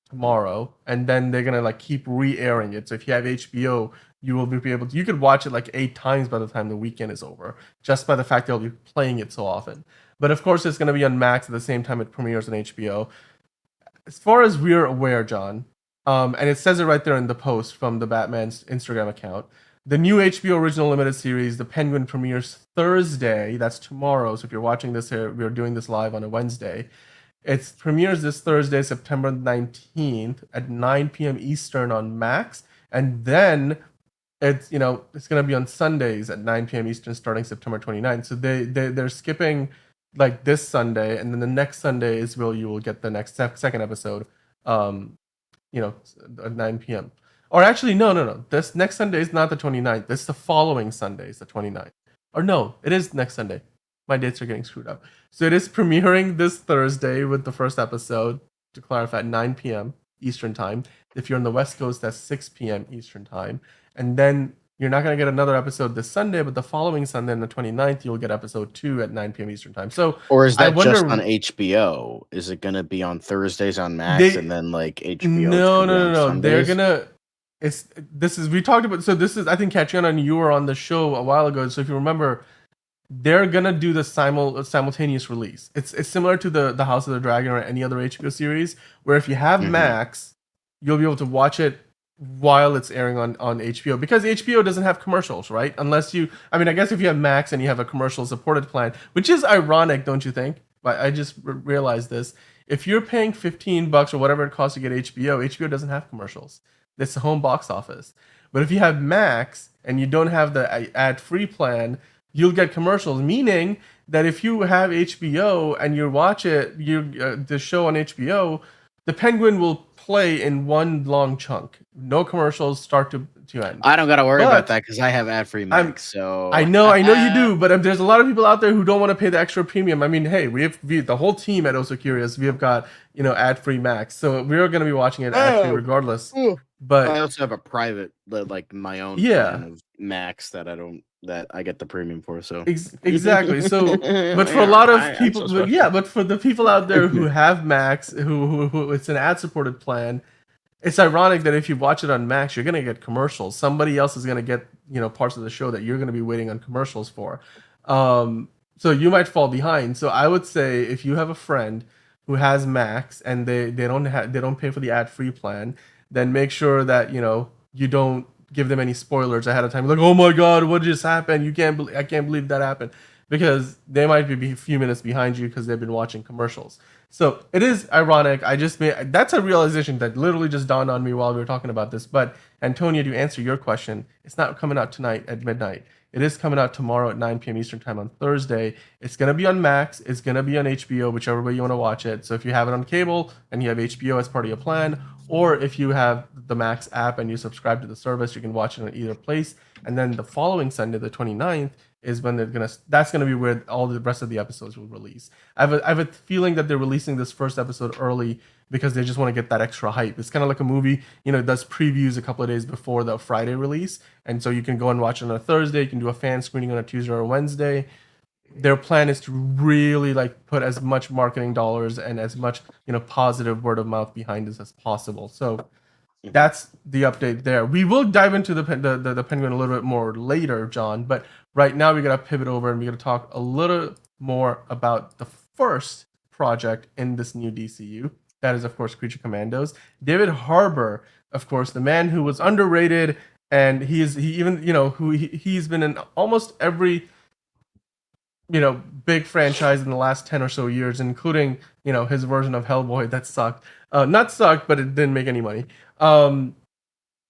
tomorrow, and then they're gonna like keep re-airing it. So if you have HBO, you will be able to. You could watch it like 8 times by the time the weekend is over, just by the fact they'll be playing it so often. But of course, it's gonna be on Max at the same time it premieres on HBO. As far as we're aware, John, and it says it right there in the post from the Batman's Instagram account. The new HBO original limited series, The Penguin, premieres Thursday. That's tomorrow. So if you're watching this here, we're doing this live on a Wednesday. It premieres this Thursday, September 19th at 9 p.m. Eastern on Max. And then it's it's going to be on Sundays at 9 p.m. Eastern starting September 29th. So they're skipping like this Sunday, and then the next Sunday is where you will get the next second episode at 9 p.m. Or actually, no. This next Sunday is not the 29th. This is the following Sunday, is the 29th. Or no, it is next Sunday. My dates are getting screwed up. So it is premiering this Thursday with the first episode, to clarify, at 9 p.m. Eastern Time. If you're on the West Coast, that's 6 p.m. Eastern Time. And then you're not going to get another episode this Sunday, but the following Sunday, on the 29th, you'll get episode 2 at 9 p.m. Eastern Time. So, or is that just on HBO? Is it going to be on Thursdays on Max and then like HBO? No. They're gonna. We talked about. So this is, I think, catching on. You were on the show a while ago. So if you remember, they're gonna do the simultaneous release. It's similar to the House of the Dragon or any other HBO series, where if you have Max, you'll be able to watch it while it's airing on HBO, because HBO doesn't have commercials, right? Unless I guess if you have Max and you have a commercial supported plan, which is ironic, don't you think? But I just realized this. If you're paying $15 or whatever it costs to get HBO doesn't have commercials. It's the home box office. But if you have Max and you don't have the ad-free plan, you'll get commercials, meaning that if you have HBO and you watch the show on HBO, the Penguin will play in one long chunk. No commercials, start to end. I don't got to worry about that because I have ad-free Max. So I know you do, but there's a lot of people out there who don't want to pay the extra premium. I mean, hey, we the whole team at Also Curious, we have got ad-free Max, so we're going to be watching it ad-free regardless. But I also have a private, like my own plan of Max that I get the premium for. So exactly. So, but for a lot of people, but for the people out there who have Max, who it's an ad-supported plan, it's ironic that if you watch it on Max, you're gonna get commercials. Somebody else is gonna get parts of the show that you're gonna be waiting on commercials for. So you might fall behind. So I would say if you have a friend who has Max and they don't pay for the ad-free plan, then make sure that you don't give them any spoilers ahead of time. Like, oh my god, what just happened? I can't believe that happened, because they might be a few minutes behind you because they've been watching commercials. So it is ironic. That's a realization that literally just dawned on me while we were talking about this. But Antonio, to answer your question, it's not coming out tonight at midnight. It is coming out tomorrow at 9 p.m. Eastern Time on Thursday. It's going to be on Max. It's going to be on HBO, whichever way you want to watch it. So if you have it on cable and you have HBO as part of your plan, or if you have the Max app and you subscribe to the service, you can watch it in either place. And then the following Sunday, the 29th, is when that's going to be where all the rest of the episodes will release. I have a feeling that they're releasing this first episode early because they just want to get that extra hype. It's kind of like a movie, it does previews a couple of days before the Friday release. And so you can go and watch it on a Thursday. You can do a fan screening on a Tuesday or a Wednesday. Their plan is to really put as much marketing dollars and as much, positive word of mouth behind this as possible. So that's the update there. We will dive into the Penguin a little bit more later, John, but right now we got to pivot over and we got to talk a little more about the first project in this new DCU. That is, of course, Creature Commandos. David Harbour, of course, the man who was underrated, and he even he's been in almost every big franchise in the last 10 or so years, including his version of Hellboy that sucked. Not sucked, but it didn't make any money.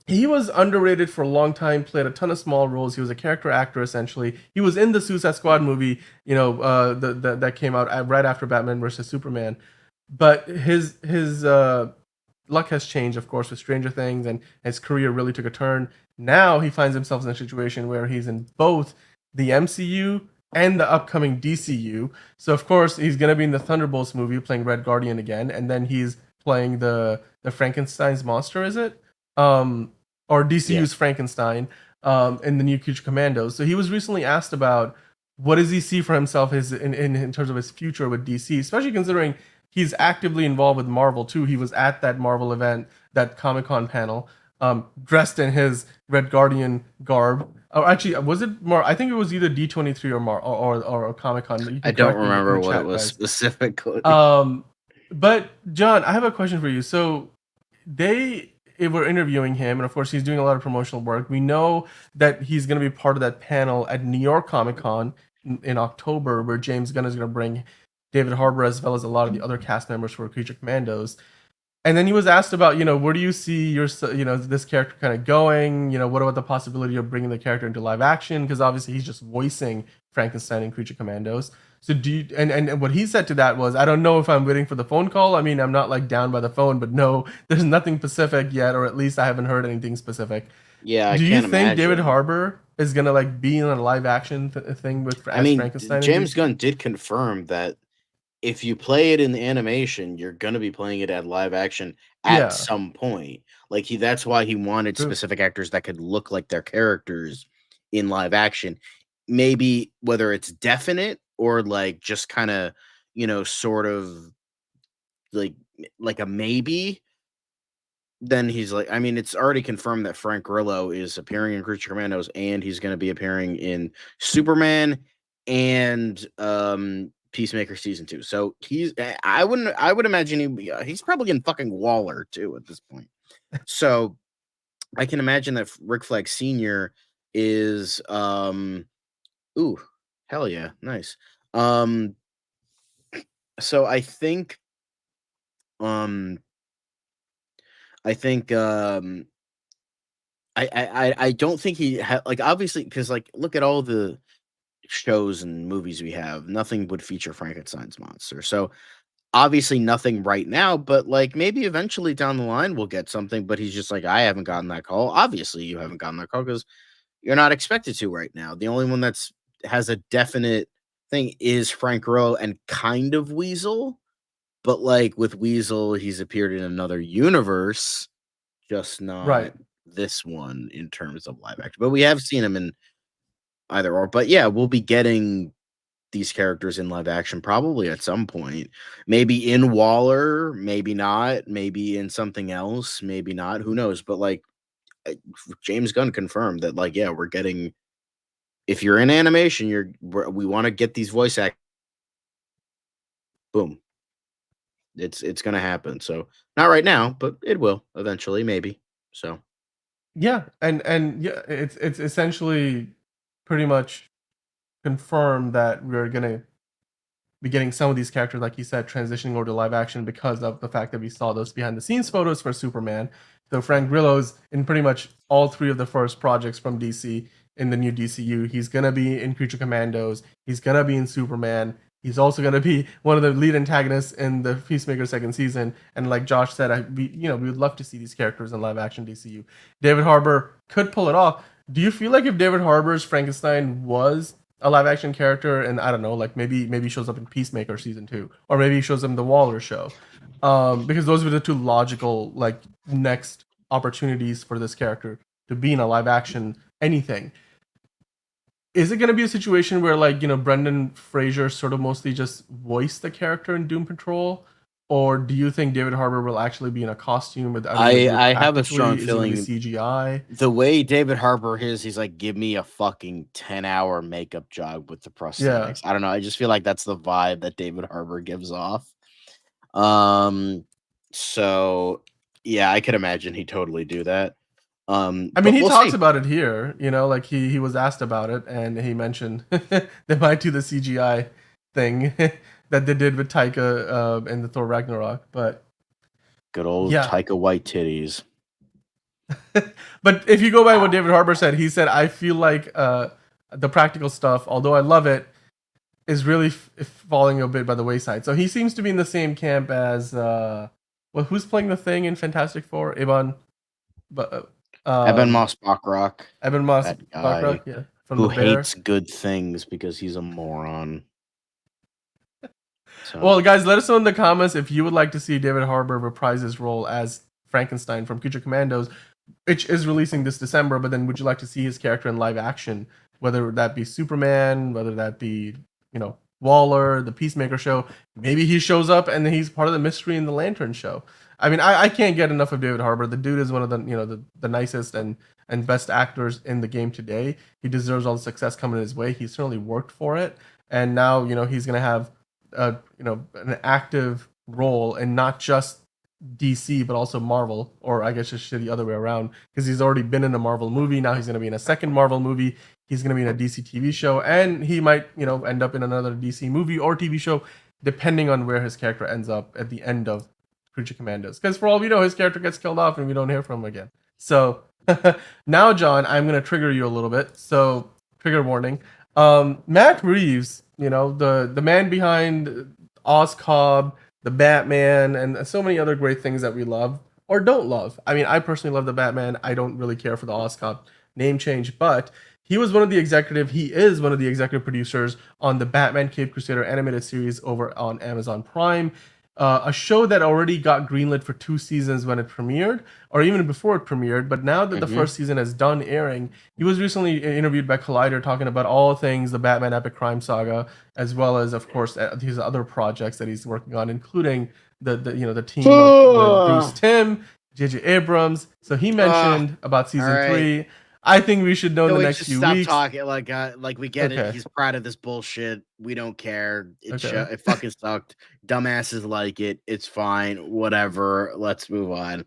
He was underrated for a long time, played a ton of small roles. He was a character actor, essentially. He was in the Suicide Squad movie, that came out right after Batman versus Superman. But his luck has changed, of course, with Stranger Things, and his career really took a turn. Now he finds himself in a situation where he's in both the MCU and the upcoming DCU. So, of course, he's going to be in the Thunderbolts movie playing Red Guardian again, and then he's playing the Frankenstein's monster, is it? Or DCU's Frankenstein in the new Creature Commandos. So he was recently asked about what does he see for himself in terms of his future with DC, especially considering he's actively involved with Marvel too. He was at that Marvel event, that Comic-Con panel, dressed in his Red Guardian garb. Or actually, was it more? I think it was either D23 or Comic-Con. I don't remember what it was specifically. But John, I have a question for you. So they were interviewing him, and of course, he's doing a lot of promotional work. We know that he's going to be part of that panel at New York Comic Con in October, where James Gunn is going to bring David Harbour as well as a lot of the other cast members for Creature Commandos. And then he was asked about, where do you see this character kind of going? What about the possibility of bringing the character into live action? Because obviously he's just voicing Frankenstein in Creature Commandos. So do you, and what he said to that was, I don't know if I'm waiting for the phone call. I mean, I'm not like down by the phone, but no, there's nothing specific yet, or at least I haven't heard anything specific. Yeah, do you think David Harbour is gonna like be in a live action thing with Frankenstein? James Gunn did confirm that if you play it in the animation, you're gonna be playing it at live action at some point. Like that's why he wanted specific actors that could look like their characters in live action. Maybe whether it's definite or like just kind of, sort of like a maybe. Then he's like, I mean, it's already confirmed that Frank Grillo is appearing in Creature Commandos, and he's going to be appearing in Superman and Peacemaker season 2. So I would imagine he's probably in fucking Waller too at this point. So I can imagine that Rick Flag Sr. is ooh, hell yeah, nice. So I think I don't think he like, obviously, because like look at all the shows and movies we have, nothing would feature Frankenstein's monster. So obviously nothing right now, but like maybe eventually down the line we'll get something. But he's just like, I haven't gotten that call. Obviously you haven't gotten that call because you're not expected to right now. The only one that's has a definite thing is Frank Grillo and kind of Weasel. But like with Weasel, he's appeared in another universe, just not this one in terms of live action. But we have seen him in either or. But yeah, we'll be getting these characters in live action probably at some point. Maybe in Waller, maybe not. Maybe in something else, maybe not. Who knows? But like James Gunn confirmed that, like, yeah, we're getting. If you're in animation, we want to get these voice actors. Boom. It's gonna happen. So not right now, but it will eventually, maybe. So yeah, and yeah, it's essentially pretty much confirmed that we're gonna be getting some of these characters, like you said, transitioning over to live action because of the fact that we saw those behind the scenes photos for Superman. So Frank Grillo's in pretty much all 3 of the first projects from DC in the new DCU. He's gonna be in Creature Commandos. He's gonna be in Superman. He's also going to be one of the lead antagonists in the Peacemaker second season. And like Josh said, we would love to see these characters in live action DCU. David Harbour could pull it off. Do you feel like if David Harbour's Frankenstein was a live action character, and I don't know, like maybe shows up in Peacemaker season 2, or maybe he shows up in the Waller show, because those were the 2 logical like next opportunities for this character to be in a live action anything. Is it going to be a situation where, like, Brendan Fraser sort of mostly just voiced the character in Doom Patrol? or do you think David Harbour will actually be in a costume with? I have a strong Is he going to be feeling CGI? the way David Harbour is, he's like, give me a fucking 10-hour makeup job with the Yeah. prosthetics. I don't know. I just feel like that's the vibe that David Harbour gives off. So yeah, I could imagine he'd totally do that. I mean, But he we'll talks see. about it here, like he was asked about it, and he mentioned they might do the CGI thing that they did with Taika in the Thor Ragnarok, but Good old yeah. Taika White titties. But if you go by what David Harbour said, he said, I feel like the practical stuff, although I love it, is really falling a bit by the wayside. So he seems to be in the same camp as well. Who's playing the Thing in Fantastic Four? But Eben Moss Bachrach, Evan Moss that guy Bachrach, yeah, from who the Bear. hates good things because he's a moron. So Well, guys, let us know in the comments if you would like to see David Harbour reprise his role as Frankenstein from Creature Commandos, which is releasing this December. But then, would you like to see his character in live action? Whether that be Superman, whether that be Waller, the Peacemaker show. Maybe he shows up and he's part of the Mystery in the Lantern show. I mean, I can't get enough of David Harbour. The dude is one of the nicest and best actors in the game today. He deserves all the success coming his way. He certainly worked for it, and now he's gonna have an active role in not just DC but also Marvel, or I guess just the other way around, because he's already been in a Marvel movie. Now he's going to be in a second Marvel movie. He's going to be in a DC TV show, and he might end up in another DC movie or TV show, depending on where his character ends up at the end of Creature Commandos. Because for all we know, his character gets killed off and we don't hear from him again. So now, John, I'm going to trigger you a little bit. So trigger warning. Matt Reeves, the man behind Oscob, the Batman, and so many other great things that we love or don't love. I mean, I personally love the Batman. I don't really care for the Oscob name change, but he is one of the executive producers on the Batman Caped Crusader animated series over on Amazon Prime. A show that already got greenlit for 2 seasons when it premiered, or even before it premiered. But now that the first season is done airing, he was recently interviewed by Collider talking about all things the Batman Epic Crime Saga, as well as, of course, these other projects that he's working on, including the team of Bruce Timm, J.J. Abrams. So he mentioned about season 3. I think we should know in the next few weeks. Stop talking like we get it. He's proud of this bullshit. We don't care. It fucking sucked. Dumbasses like it. It's fine. Whatever. Let's move on.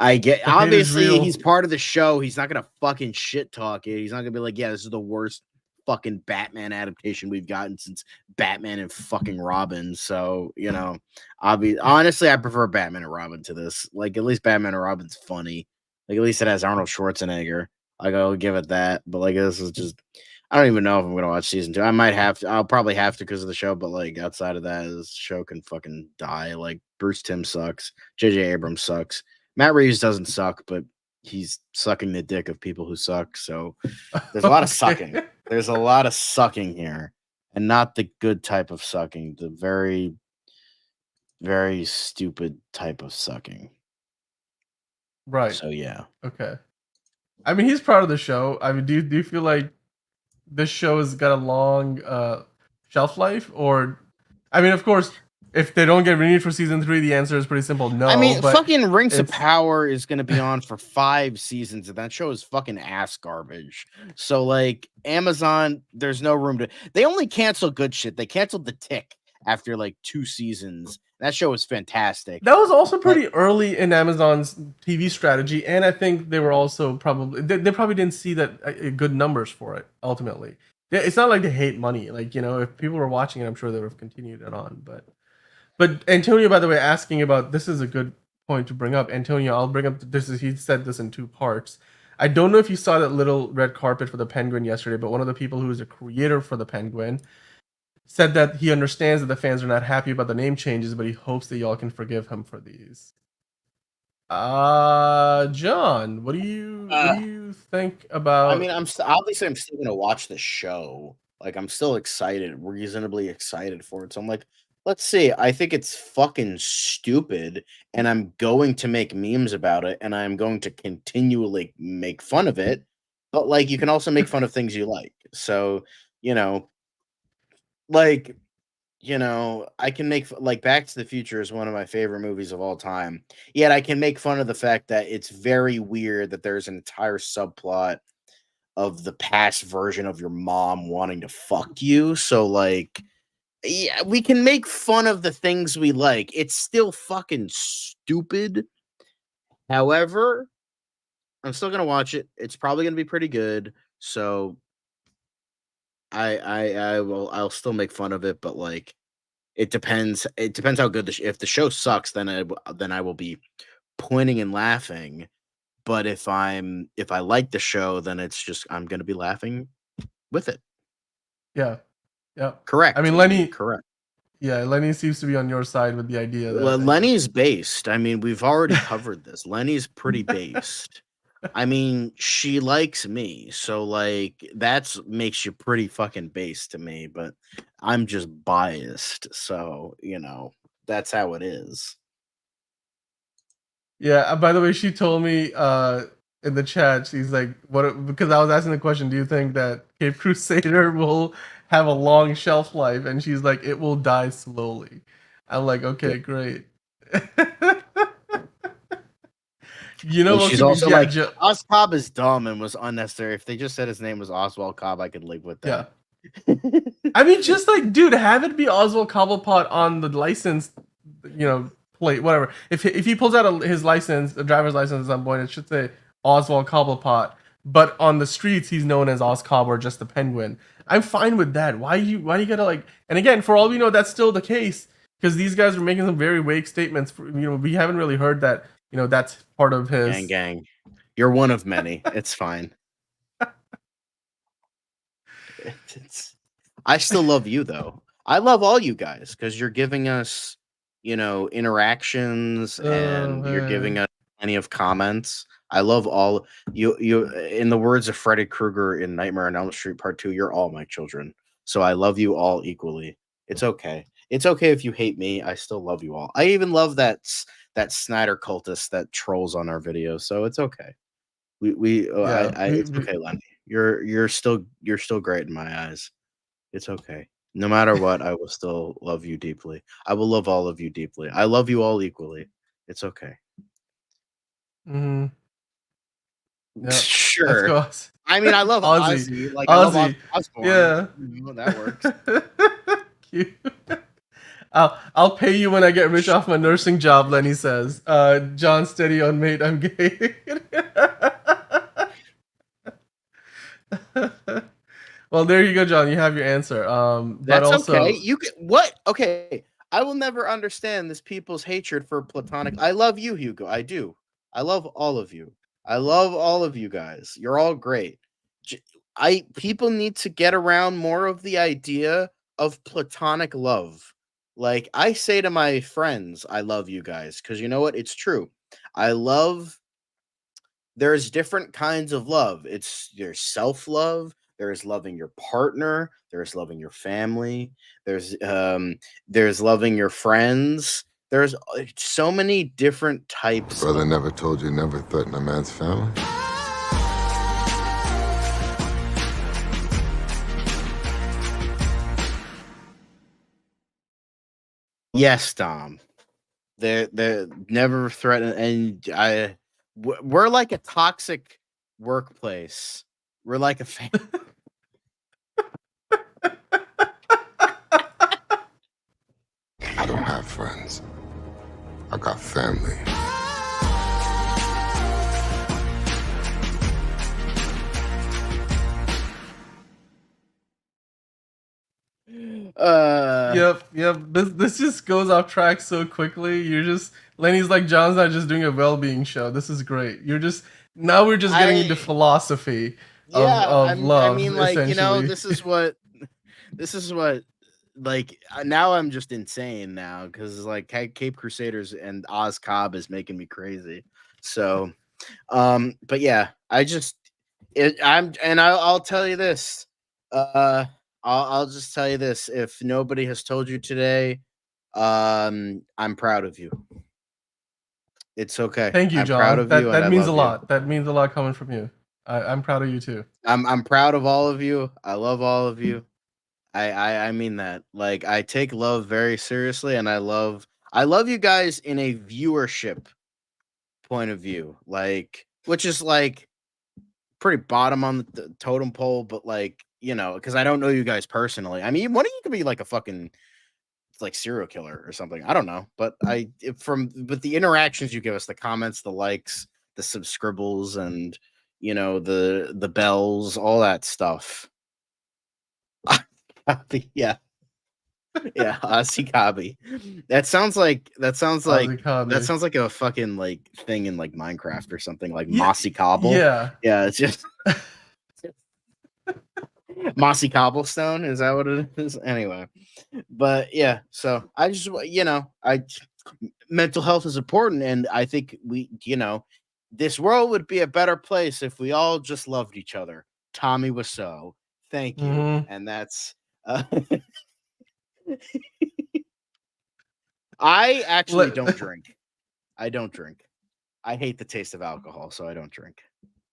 I get. Obviously, he's part of the show. He's not gonna fucking shit talk it. He's not gonna be like, yeah, this is the worst fucking Batman adaptation we've gotten since Batman and fucking Robin. So honestly, I prefer Batman and Robin to this. Like, at least Batman and Robin's funny. Like, at least it has Arnold Schwarzenegger. Like, I'll give it that. But like, this is just, I don't even know if I'm gonna watch season 2. I might have to. I'll probably have to because of the show. But like, outside of that, this show can fucking die. Like, Bruce Timm sucks. J.J. Abrams sucks. Matt Reeves doesn't suck, but he's sucking the dick of people who suck. So there's a lot of sucking. There's a lot of sucking here, and not the good type of sucking. The very, very stupid type of sucking. Right. So yeah. Okay. I mean, he's part of the show. I mean, do you feel like this show has got a long shelf life? Or, I mean, of course, if they don't get renewed for season 3, the answer is pretty simple: no. I mean, fucking Rings of Power is going to be on for 5 seasons, and that show is fucking ass garbage. So, like, Amazon, there's no room to. They only cancel good shit. They canceled The Tick after like 2 seasons. That show was fantastic. That was also pretty early in Amazon's TV strategy, and I think they were also probably they probably didn't see that good numbers for it. Ultimately, it's not like they hate money. Like, if people were watching it, I'm sure they would have continued it on. But Antonio, by the way, asking about this is a good point to bring up. Antonio, I'll bring up this. He said this in 2 parts. I don't know if you saw that little red carpet for the Penguin yesterday, but one of the people who is a creator for the Penguin said that he understands that the fans are not happy about the name changes, but he hopes that y'all can forgive him for these. John, what do you think about? I mean, obviously I'm still gonna watch the show. Like, I'm still excited, reasonably excited for it. So I'm like, let's see. I think it's fucking stupid, and I'm going to make memes about it, and I'm going to continually make fun of it. But like, you can also make fun of things you like. So, like, you know, I can make like Back to the Future is one of my favorite movies of all time. Yet I can make fun of the fact that it's very weird that there's an entire subplot of the past version of your mom wanting to fuck you. So like, yeah, we can make fun of the things we like. It's still fucking stupid. However, I'm still gonna watch it. It's probably gonna be pretty good. So I'll still make fun of it, but like it depends. It depends how good if the show sucks, then I will be pointing and laughing. But if I like the show, then it's just I'm gonna be laughing with it. Yeah. Yeah. I Correct, mean, Lenny. Lenny. Correct. Yeah, Lenny seems to be on your side with the idea that Lenny's based. I mean, we've already covered this. Lenny's pretty based. I mean, she likes me, so like that's makes you pretty fucking based to me, but I'm just biased, so you know, that's how it is. Yeah, by the way, she told me in the chat, she's like, "What?" Because I was asking the question, "Do you think that Cape Crusader will have a long shelf life?" And she's like, "It will die slowly." I'm like, Yeah. "Okay, great." You know And what she's could be? also Yeah, like, Oz Cobb is dumb and was unnecessary. If they just said his name was Oswald Cobb, I could live with yeah. that. I mean, just like, dude, have it be Oswald Cobblepot on the license, plate, whatever. If he pulls out his license, a driver's license at some point, it should say Oswald Cobblepot. But on the streets, he's known as Oz Cobb or just the Penguin. I'm fine with that. Why do you gotta like? And again, for all we know, that's still the case because these guys are making some very vague statements. We haven't really heard that. That's part of Gang, his. gang. You're one of many. It's fine. I still love you though. I love all you guys because you're giving us, interactions Oh and you're giving man. us plenty of comments. I love all you. In the words of Freddy Krueger in Nightmare on Elm Street Part 2, you're all my children. So I love you all equally. It's okay. It's okay if you hate me. I still love you all. I even love that Snyder cultist that trolls on our videos. So it's okay. Yeah. It's okay, Lenny. You're still great in my eyes. It's okay. No matter what, I will still love you deeply. I will love all of you deeply. I love you all equally. It's okay. Mm-hmm. Yeah. Let's Sure. go. I mean, I love Ozzy. Ozzy. Like I love Ozzy Ozzy. Osbourne. Yeah. That works. Cute. I'll pay you when I get rich off my nursing job, Lenny says. John, steady on, mate. I'm gay. Well, there you go, John. You have your answer. But That's okay. also, You can what? Okay. I will never understand this people's hatred for platonic. I love you, Hugo. I do. I love all of you. I love all of you guys. You're all great. People need to get around more of the idea of platonic love. Like I say to my friends, I love you guys because you know what? It's true. I love there's different kinds of love. There's self-love, there's loving your partner, there's loving your family, there's loving your friends. There's so many different types. Brother never told you never threaten a man's family? Yes, Dom. They're never threaten, and we're like a toxic workplace. We're like a I don't have friends. I got family. yep. This just goes off track so quickly. Lenny's like, John's not just doing a well-being show. This is great. Now we're just getting into philosophy of I love, mean, like, essentially. this is what like now I'm just insane now because like Cape Crusaders and Oz Cobb is making me crazy. So but yeah, I'll tell you this. I'll just tell you this. If nobody has told you today, I'm proud of you. It's okay. Thank you, I'm proud John. of you That and that I means a love you. lot. That means a lot coming from you. I'm proud of you too. I'm proud of all of you. I love all of you. I mean that. Like, I take love very seriously, and I love you guys in a viewership point of view, like, which is like pretty bottom on the totem pole, but like, because I don't know you guys personally. I mean, one of you could be like a fucking like serial killer or something. I don't know, but but the interactions you give us, the comments, the likes, the subscribbles, and the bells, all that stuff. Yeah. Yeah, Ozzy Cobby. That sounds Ozzy like a fucking like thing in like Minecraft or something, like Yeah, Mossy Cobble. yeah. Yeah, it's just Mossy Cobblestone. Is that what it is? Anyway, but yeah. So I just mental health is important, and I think this world would be a better place if we all just loved each other. Tommy Wiseau. Thank you, Mhm. and that's. I actually Let- don't drink. I don't drink. I hate the taste of alcohol, so I don't drink.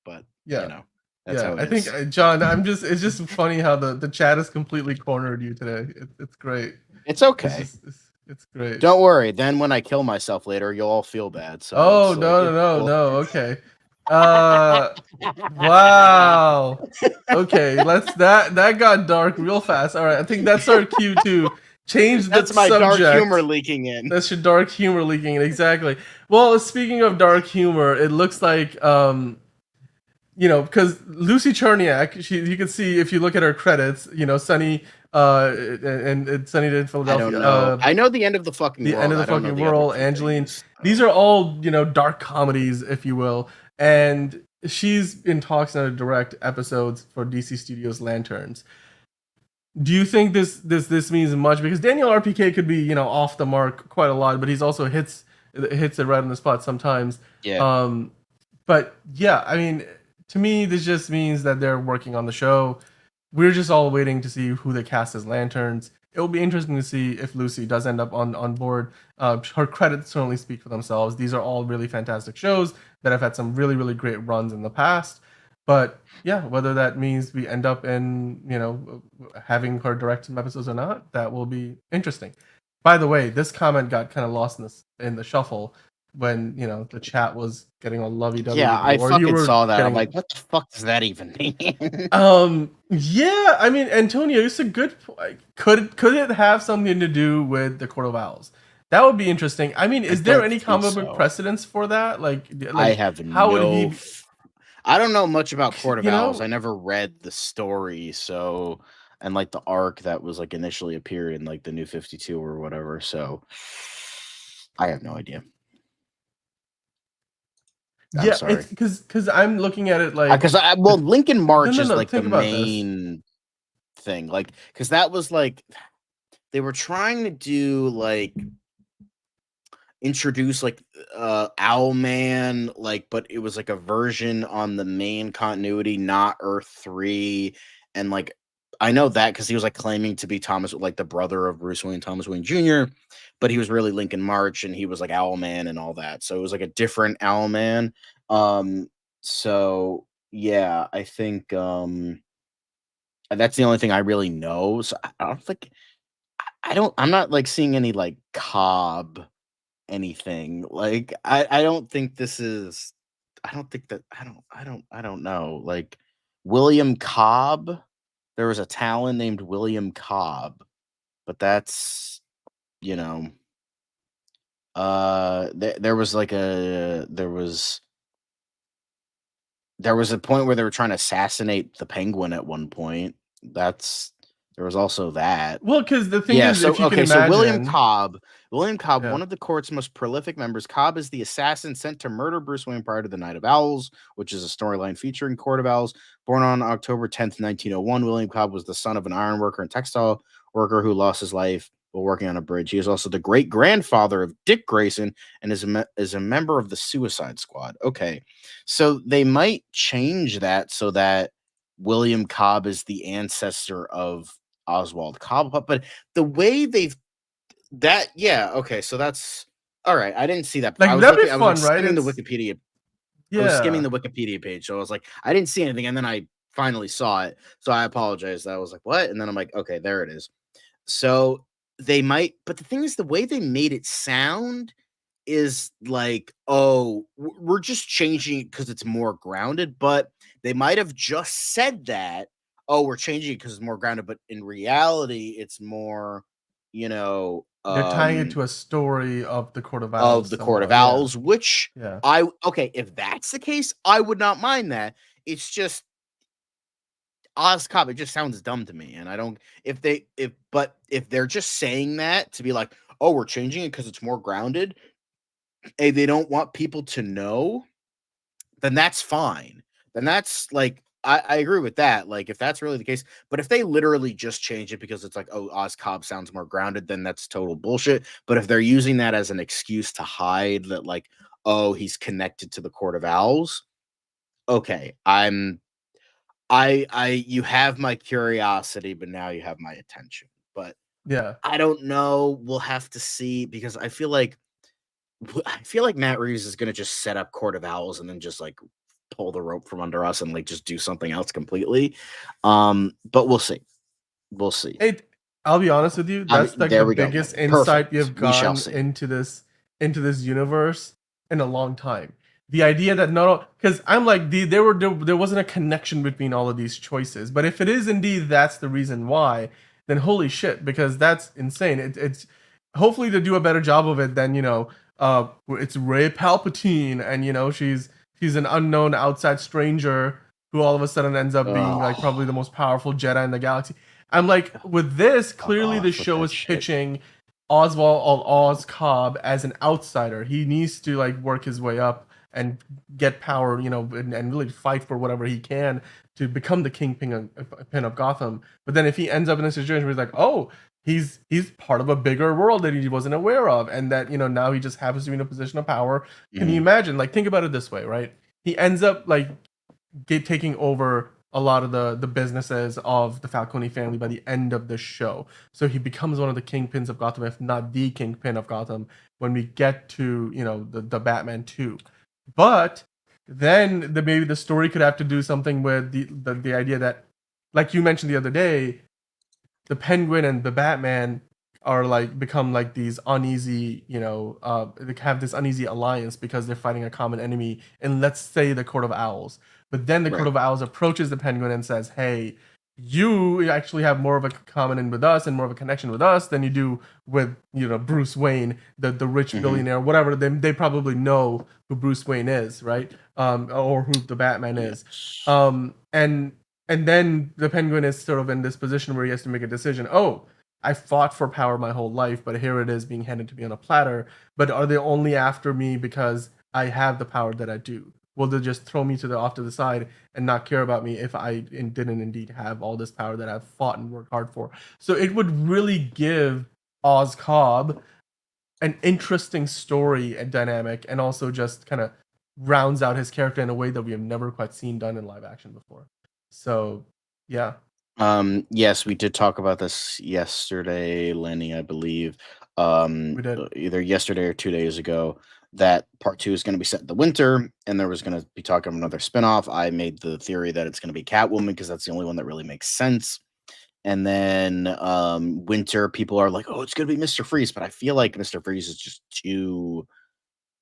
But Yeah. that's how it I think is. John, it's just funny how the chat has completely cornered you today. It's great. It's okay. It's great. Don't worry. Then when I kill myself later, you'll all feel bad. So Oh, it's like, no. Okay. Wow. Okay, that got dark real fast. All right, I think that's our cue to change the That's my subject. dark humor leaking in. That's your dark humor leaking in, exactly. Well, speaking of dark humor, it looks like because Lucy Cherniak, you can see if you look at her credits, Sunny, and Sunny in Philadelphia. I don't know. I know the end of the fucking the world. end of the I don't know fucking the other world, two Angeline. things. These are all dark comedies, if you will, and she's in talks on direct episodes for DC Studios Lanterns. Do you think this means much? Because Daniel RPK could be off the mark quite a lot, but he's also hits it right on the spot sometimes. Yeah. But yeah, I mean, to me, this just means that they're working on the show. We're just all waiting to see who they cast as Lanterns. It will be interesting to see if Lucy does end up on board. Her credits certainly speak for themselves. These are all really fantastic shows that have had some really, really great runs in the past. But yeah, whether that means we end up in having her direct some episodes or not, that will be interesting. By the way, this comment got kind of lost in the shuffle when the chat was getting all lovey-dovey. Yeah, I or fucking saw that. I'm like, what the fuck does that even mean? Yeah, I mean, Antonio, it's a good point. Could it have something to do with the Court of Owls? That would be interesting. I mean, is there any comic book precedence for that? Like I have how would he? I don't know much about Court of Owls. I never read the story, so and like the arc that was like initially appeared in like the New 52 or whatever. So I have no idea. I'm sorry. It's because I'm looking at it like Lincoln March is like the about main thing, like because that was like they were trying to do like introduce like Owlman, like, but it was like a version on the main continuity, not Earth 3, and like I know that because he was like claiming to be Thomas, like the brother of Bruce Wayne, Thomas Wayne Jr., but he was really Lincoln March, and he was like Owlman and all that. So it was like a different Owlman. So yeah, I think that's the only thing I really know. So I don't think I'm not like seeing any like Cobb anything. Like I don't think this is I don't know. Like William Cobb. There was a Talon named William Cobb, but that's there was a point where they were trying to assassinate the Penguin at one point. There was also that. Well, because the thing is, if you can imagine, so William Cobb, one of the court's most prolific members. Cobb is the assassin sent to murder Bruce Wayne prior to the Night of Owls, which is a storyline featuring Court of Owls. Born on October 10th, 1901, William Cobb was the son of an iron worker and textile worker who lost his life while working on a bridge. He is also the great-grandfather of Dick Grayson and is a member of the Suicide Squad. Okay, so they might change that so that William Cobb is the ancestor of Oswald Cobb, but the way they've okay, so that's all right. I didn't see that. Like, that'd be fun, right? Skimming the Wikipedia. Yeah. I was skimming the Wikipedia page, so I was like, I didn't see anything, and then I finally saw it. So I apologize. I was like, what? And then I'm like, okay, there it is. So they might, but the thing is, the way they made it sound is like, oh, we're just changing it because it's more grounded. But they might have just said that, oh, we're changing it because it's more grounded. But in reality, it's more, you know, They're tying it to a story of the Court of of Owls the Court of somewhat. Owls, which Yeah. okay, if that's the case, I would not mind that. It's just Oz Cobb, it just sounds dumb to me. And I don't if they're just saying that to be like, oh, we're changing it because it's more grounded, and they don't want people to know, then that's fine. Then that's like I agree with that. Like, if that's really the case, but if they literally just change it because it's like, oh, Oz Cobb sounds more grounded, then that's total bullshit. But if they're using that as an excuse to hide that, like, oh, he's connected to the Court of Owls, okay, you have my curiosity, but now you have my attention. But Yeah. I don't know. We'll have to see, because I feel like Matt Reeves is gonna just set up Court of Owls and then just like pull the rope from under us and like just do something else completely. But we'll see. We'll see. I'll be honest with you. That's like there the we go. biggest insight Perfect. you've We shall gone see. into this universe in a long time. The idea that because I'm like there wasn't a connection between all of these choices. But if it is indeed that's the reason why, then holy shit, because that's insane. It's hopefully to do a better job of it than it's Rey Palpatine, and she's an unknown outside stranger who all of a sudden ends up being like probably the most powerful Jedi in the galaxy. I'm like, with this, clearly the show is pitching Oz Cobb as an outsider. He needs to like work his way up and get power, and really fight for whatever he can to become the kingpin of Gotham. But then if he ends up in a situation where he's like, oh, he's part of a bigger world that he wasn't aware of, and that now he just happens to be in a position of power. Can you imagine? Like, think about it this way, right? He ends up like taking over a lot of the businesses of the Falcone family by the end of the show. So he becomes one of the kingpins of Gotham, if not the kingpin of Gotham, when we get to the Batman 2. But then maybe the story could have to do something with the idea that, like you mentioned the other day, the Penguin and the Batman are like become like these uneasy, they have this uneasy alliance because they're fighting a common enemy, and let's say the Court of Owls. But then the Court of Owls approaches the Penguin and says, hey, you actually have more of a common in with us and more of a connection with us than you do with Bruce Wayne, the rich billionaire, whatever. They probably know who Bruce Wayne is, right? Or who the Batman is. And then the Penguin is sort of in this position where he has to make a decision. Oh, I fought for power my whole life, but here it is being handed to me on a platter. But are they only after me because I have the power that I do? Will they just throw me off to the side and not care about me if I didn't indeed have all this power that I've fought and worked hard for? So it would really give Oz Cobb an interesting story and dynamic, and also just kind of rounds out his character in a way that we have never quite seen done in live action before. So, yeah. Yes, we did talk about this yesterday, Lenny, I believe. We did. Either yesterday or 2 days ago, that part 2 is going to be set in the winter, and there was going to be talk of another spinoff. I made the theory that it's going to be Catwoman because that's the only one that really makes sense. And then winter, people are like, oh, it's going to be Mr. Freeze, but I feel like Mr. Freeze is just too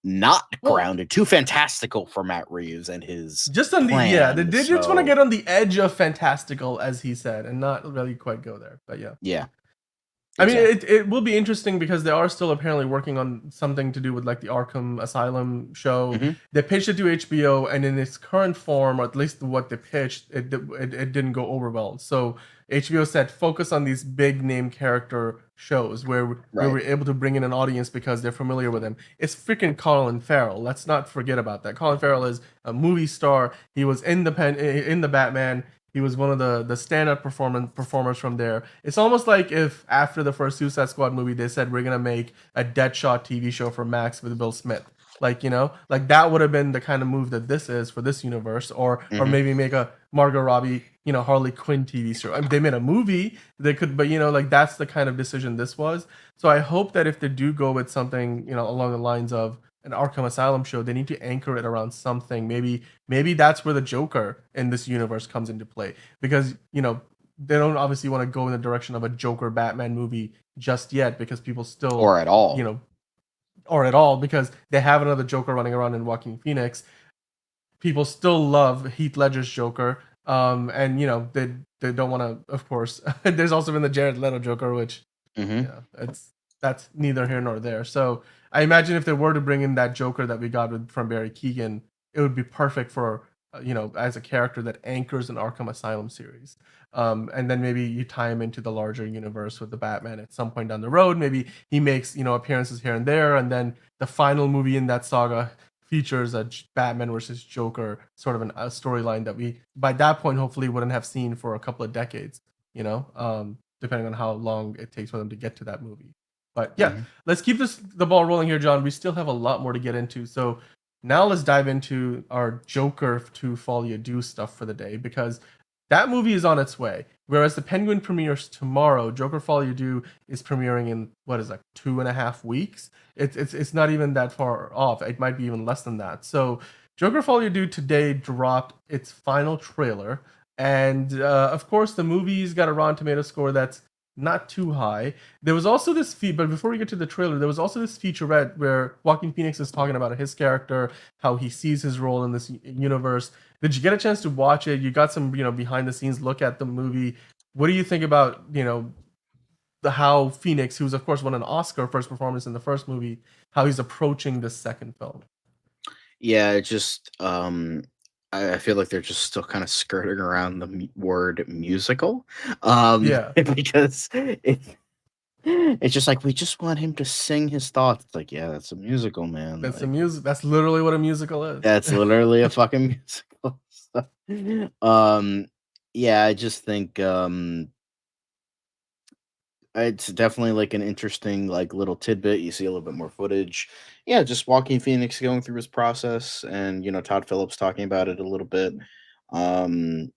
not grounded, too fantastical for Matt Reeves and his just on plan, they just want to get on the edge of fantastical, as he said, and not really quite go there. But yeah. I mean, it will be interesting because they are still apparently working on something to do with like the Arkham Asylum show. They pitched it to HBO, and in its current form, or at least what they pitched, it didn't go over well. So HBO said focus on these big name character shows where we're able to bring in an audience because they're familiar with them. It's freaking Colin Farrell. Let's not forget about that. Colin Farrell is a movie star. He was in the Batman. He was one of the stand-up performers from there. It's almost like if after the first Suicide Squad movie, they said we're gonna make a Deadshot TV show for Max with Will Smith. Like, like that would have been the kind of move that this is for this universe, or maybe make a Margot Robbie, Harley Quinn TV show. I mean, they made a movie, they could, but like that's the kind of decision this was. So I hope that if they do go with something, along the lines of an Arkham Asylum show, they need to anchor it around something. Maybe that's where the Joker in this universe comes into play, because they don't obviously want to go in the direction of a Joker Batman movie just yet, because people still, or at all. Or at all, because they have another Joker running around in Joaquin Phoenix. People still love Heath Ledger's Joker, and they don't want to. Of course, there's also been the Jared Leto Joker, which that's neither here nor there. So I imagine if they were to bring in that Joker that we got from Barry Keoghan, it would be perfect for as a character that anchors an Arkham Asylum series. And then maybe you tie him into the larger universe with the Batman at some point down the road. Maybe he makes appearances here and there, and then the final movie in that saga features a Batman versus Joker sort of a storyline that we by that point hopefully wouldn't have seen for a couple of decades. Depending on how long it takes for them to get to that movie. But yeah, let's keep the ball rolling here, John. We still have a lot more to get into. So now let's dive into our Joker to Folie Deux stuff for the day, because that movie is on its way. Whereas the Penguin premieres tomorrow, Joker Folie Deux is premiering in 2.5 weeks. It's not even that far off. It might be even less than that. So Joker Folie Deux today dropped its final trailer. And of course, the movie's got a Rotten Tomato score that's not too high. There was also this but before we get to the trailer, there was also this featurette where Joaquin Phoenix is talking about his character, how he sees his role in this universe. Did you get a chance to watch it? You got some, behind the scenes look at the movie. What do you think about, how Phoenix, who's of course won an Oscar for his performance in the first movie, how he's approaching this second film? Yeah, it just I feel like they're just still kind of skirting around the word musical. Because it's just like, we just want him to sing his thoughts. It's like, yeah, that's a musical, man. That's a music. That's literally what a musical is. That's literally a fucking musical. Yeah, I just think it's definitely like an interesting little tidbit. You see a little bit more footage. Yeah, just Joaquin Phoenix going through his process, and Todd Phillips talking about it a little bit. Harley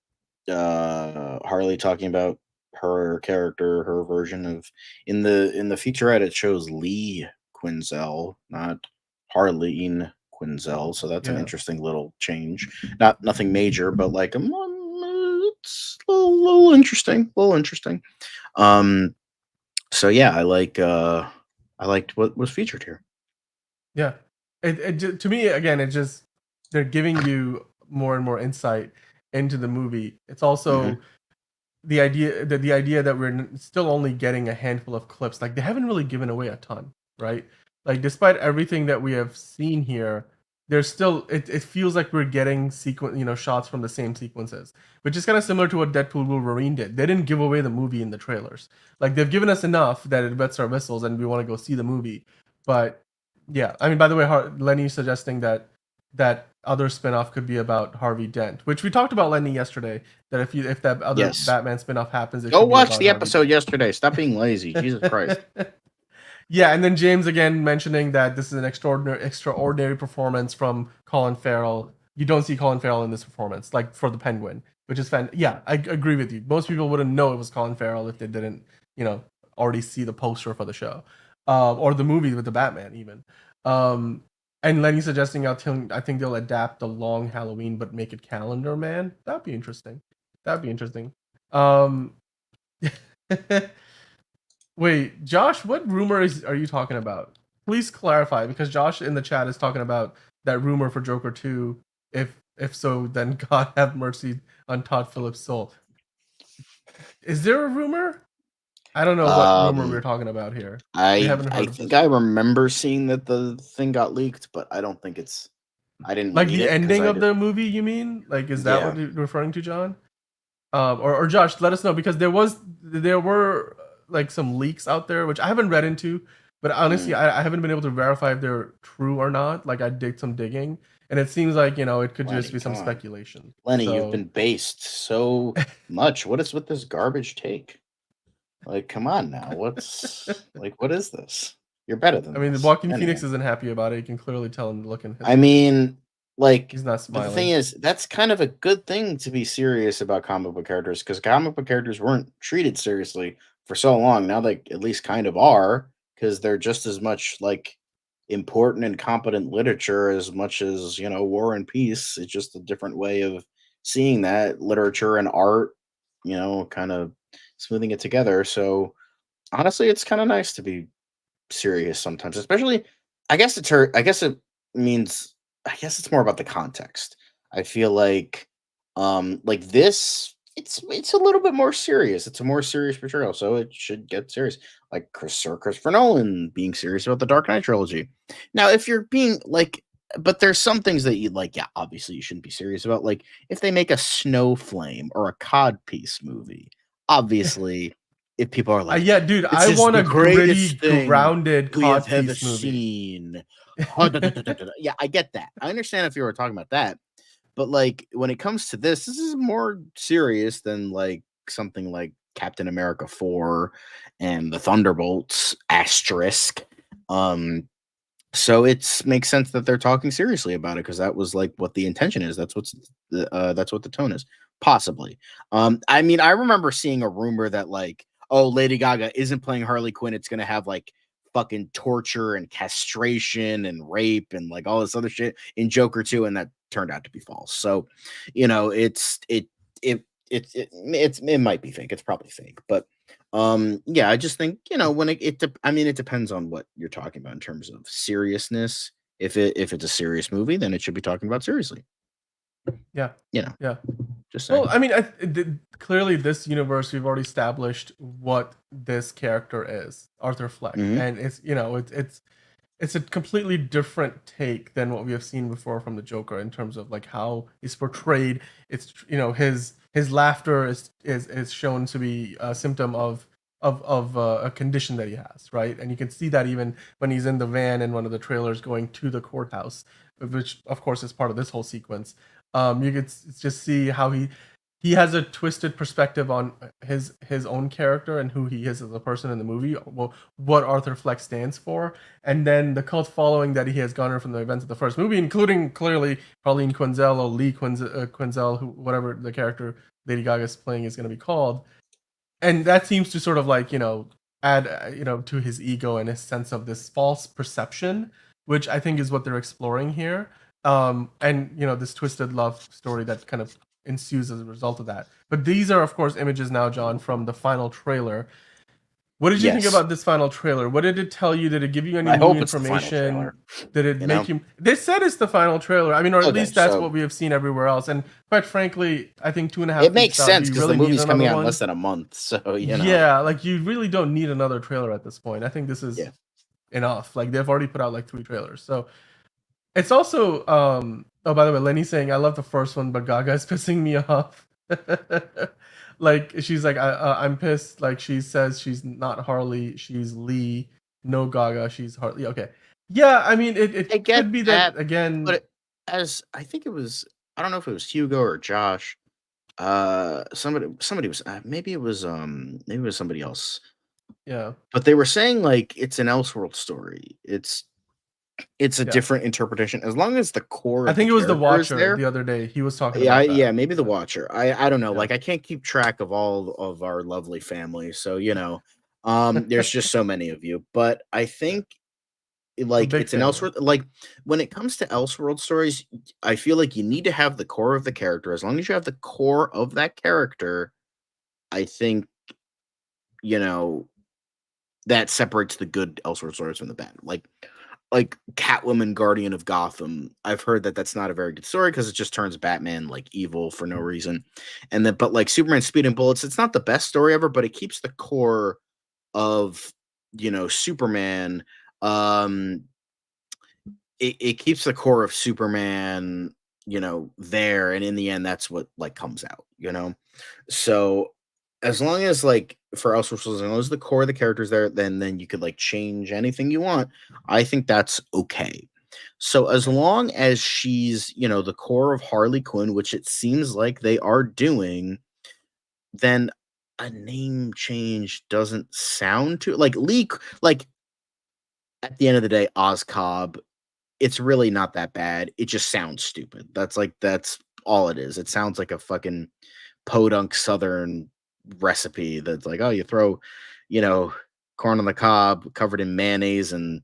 talking about her character, her version of in the featurette. It shows Lee Quinzel, not Harleen Quinzel. So that's an interesting little change. Nothing major, but it's a little interesting. So yeah, I liked what was featured here. Yeah, to me again, they're giving you more and more insight into the movie. It's also the idea that we're still only getting a handful of clips. Like, they haven't really given away a ton, right? Like, despite everything that we have seen here, there's still it feels like we're getting shots from the same sequences, which is kind of similar to what Deadpool Wolverine did. They didn't give away the movie in the trailers. Like, they've given us enough that it wets our whistles and we want to go see the movie. But yeah, I mean, by the way, Lenny suggesting that other spinoff could be about Harvey Dent, which we talked about, Lenny, yesterday. That if that other Batman spinoff happens, go watch the episode yesterday. Stop being lazy, Jesus Christ. Yeah, and then James again mentioning that this is an extraordinary performance from Colin Farrell. You don't see Colin Farrell in this performance, like for the Penguin, which is fan. Yeah, I agree with you. Most people wouldn't know it was Colin Farrell if they didn't, already see the poster for the show, or the movie with the Batman even. And Lenny suggesting I think they'll adapt The Long Halloween but make it Calendar Man. That'd be interesting. Wait, Josh, what rumor are you talking about? Please clarify, because Josh in the chat is talking about that rumor for Joker 2. If so, then God have mercy on Todd Phillips' soul. Is there a rumor? I don't know what rumor we're talking about here. I think I remember seeing that the thing got leaked, but I don't think I didn't like the ending of the movie. You mean is that what you're referring to, John? Or Josh, let us know, because there were like some leaks out there which I haven't read into, but honestly I haven't been able to verify if they're true or not. Like, I did some digging, and it seems like it could just be some speculation. Lenny, you've been based so much. What is with this garbage take? Like, come on now. What is this? You're better than this. Joaquin Phoenix isn't happy about it. You can clearly tell in the look in his he's not smiling. The thing is, that's kind of a good thing to be serious about comic book characters, because comic book characters weren't treated seriously for so long. Now they at least kind of are, because they're just as much like important and competent literature as much as, War and Peace. It's just a different way of seeing that literature and art, kind of smoothing it together. So honestly, it's kind of nice to be serious sometimes, especially I guess it means I guess it's more about the context. I feel like this it's a little bit more serious. It's a more serious portrayal, so it should get serious. Like Christopher Nolan being serious about the Dark Knight trilogy. Now, if you're being like but there's some things that you like, yeah, obviously you shouldn't be serious about. Like if they make a snow flame or a codpiece movie, obviously if people are like, Yeah, dude, this I is want the a gritty, greatest thing grounded we have ever codpiece movie. seen. Yeah, I get that. I understand if you were talking about that, but like when it comes to this is more serious than like something like Captain America 4 and the Thunderbolts asterisk. Um, so it's makes sense that they're talking seriously about it because that was like what the intention is. That's what the tone is. Possibly. I mean, I remember seeing a rumor that like, oh, Lady Gaga isn't playing Harley Quinn. It's gonna have like fucking torture and castration and rape and like all this other shit in Joker 2, and that turned out to be false. So, it might be fake. It's probably fake, but yeah, I just think when I mean it depends on what you're talking about in terms of seriousness. If it's a serious movie, then it should be talking about seriously. Yeah, You know, yeah. just saying. Well, I mean, clearly this universe we've already established what this character is, Arthur Fleck, Mhm. and it's a completely different take than what we have seen before from the Joker in terms of like how he's portrayed. It's his laughter is shown to be a symptom of a condition that he has, right? And you can see that even when he's in the van in one of the trailers going to the courthouse, which of course is part of this whole sequence. You could just see how he has a twisted perspective on his own character and who he is as a person in the movie, what Arthur Fleck stands for, and then the cult following that he has garnered from the events of the first movie, including clearly Pauline Quinzel or Lee Quinzel, who whatever the character Lady Gaga is playing is going to be called, and that seems to sort of like add to his ego and his sense of this false perception, which I think is what they're exploring here, and this twisted love story that kind of ensues as a result of that. But these are of course images now, John, from the final trailer. What did you think Yes. about this final trailer? What did it tell you? Did it give you any I new hope it's the final information? trailer, Did it you make know? you? They said it's the final trailer. I mean, or at Okay, least that's so what we have seen everywhere else. And quite frankly, I think 2.5 it weeks makes out, do sense you because the really need movie's coming another out in one? less than a month. So Yeah, like you really don't need another trailer at this point. I think this is yeah. enough. Like they've already put out like 3 trailers. So it's also oh, by the way, Lenny's saying I love the first one, but Gaga's pissing me off. Like she's like I'm pissed. Like she says she's not Harley, she's Lee. No Gaga, she's Harley. Okay. Yeah, I mean I it get could be that that, again. but as I think it was, I don't know if it was Hugo or Josh. Somebody was maybe it was somebody else, Yeah. but they were saying like it's an Elseworld story. It's a Yeah. different interpretation as long as the core I of the think it was the character is Watcher there. the other day. He was talking Yeah, about that. yeah, maybe the Yeah. Watcher. I don't know. Yeah. Like I can't keep track of all of our lovely family, so there's just so many of you. But I Yeah. think A like big it's an family. Elseworld. Like when it comes to Elseworld stories, I feel like you need to have the core of the character. As long as you have the core of that character, I think you know that separates the good Elseworld stories from the bad. Like Catwoman, Guardian of Gotham. I've heard that that's not a very good story because it just turns Batman like evil for no reason. And then, but like Superman, Speed and Bullets, it's not the best story ever, but it keeps the core of Superman. Um, it keeps the core of Superman, there, and in the end, that's what like comes out. So as long as like for Elseworlds, as long as the core of the characters there, then you could like change anything you want. I think that's okay. So as Yeah. long as she's, the core of Harley Quinn, which it seems like they are doing, then a name change doesn't sound too like like at the end of the day, Cobb, it's really not that bad. It just sounds stupid. That's all it is. It sounds like a fucking podunk southern recipe that's like, oh, you throw, you know, corn on the cob covered in mayonnaise and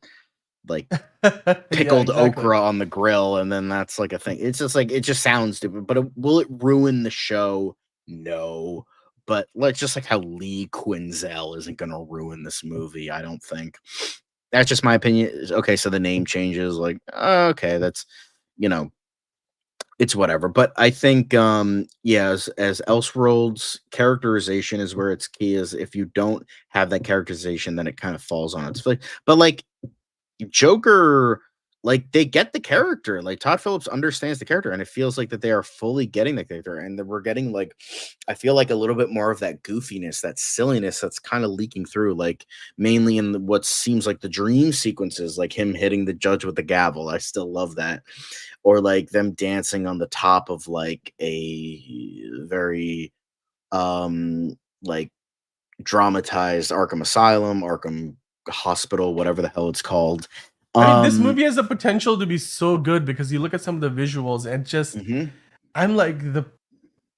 like Yeah, pickled exactly. okra on the grill, and then that's like a thing. It's just like, it just sounds stupid, but will it ruin the show? No. But let's just like how Lee Quinzel isn't gonna ruin this movie, I don't think. That's just my opinion. Okay, so the name changes, like, okay, that's, you know, it's whatever. But I think yeah, as Elseworlds, characterization is where it's key. Is if you don't have that characterization, then it kind of falls on its face. But like Joker, like they get the character. Like Todd Phillips understands the character, and it feels like that they are fully getting the character, and that we're getting like, I feel like a little bit more of that goofiness, that silliness that's kind of leaking through, like mainly in what seems like the dream sequences, like him hitting the judge with the gavel. I still love that, or like them dancing on the top of like a very like dramatized Arkham Asylum, Arkham Hospital, whatever the hell it's called. I mean, this Um, movie has the potential to be so good because you look at some of the visuals and just, mhm. I'm like,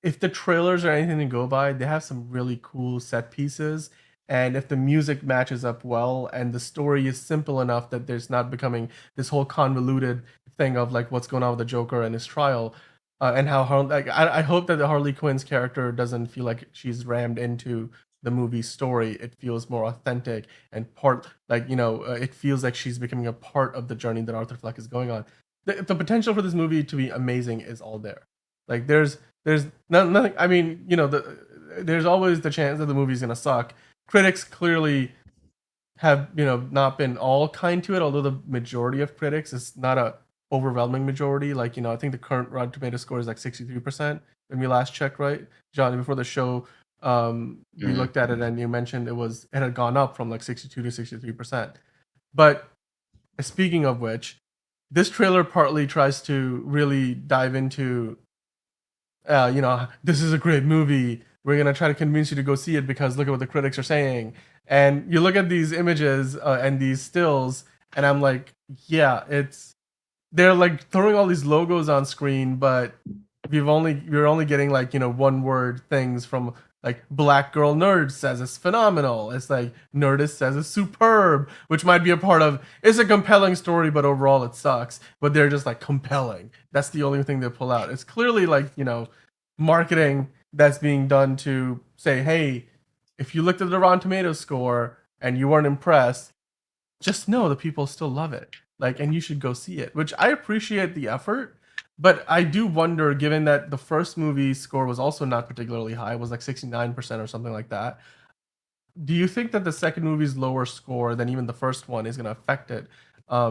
if the trailers are anything to go by, they have some really cool set pieces. And if the music matches up well and the story is simple enough that there's not becoming this whole convoluted thing of like what's going on with the Joker and his trial, and how like I hope that the Harley Quinn's character doesn't feel like she's rammed into the movie story. It feels more authentic and part, like, it feels like she's becoming a part of the journey that Arthur Fleck is going on. The potential for this movie to be amazing is all there. Like there's nothing. I mean, there's always the chance that the movie's gonna suck. Critics clearly have, not been all kind to it, although the majority of critics is not a overwhelming majority. Like, I think the current Rotten Tomato score is like 63% when we last checked, right, Johnny? Before the show, we looked at it and you mentioned it had gone up from like 62 to 63%. But speaking of which, this trailer partly tries to really dive into, this is a great movie. We're gonna try to convince you to go see it because look at what the critics are saying. And you look at these images and these stills, and I'm like, yeah, they're like throwing all these logos on screen, but you're only getting like, one word things from like Black Girl Nerd says it's phenomenal. It's like Nerdist says it's superb, which might be a part of, it's a compelling story, but overall it sucks. But they're just like compelling. That's the only thing they pull out. It's clearly like, marketing that's being done to say, hey, if you looked at the Rotten Tomatoes score and you weren't impressed, just know the people still love it. Like, and you should go see it, which I appreciate the effort. But I do wonder, given that the first movie score was also not particularly high, it was like 69% or something like that. Do you think that the second movie's lower score than even the first one is going to affect it?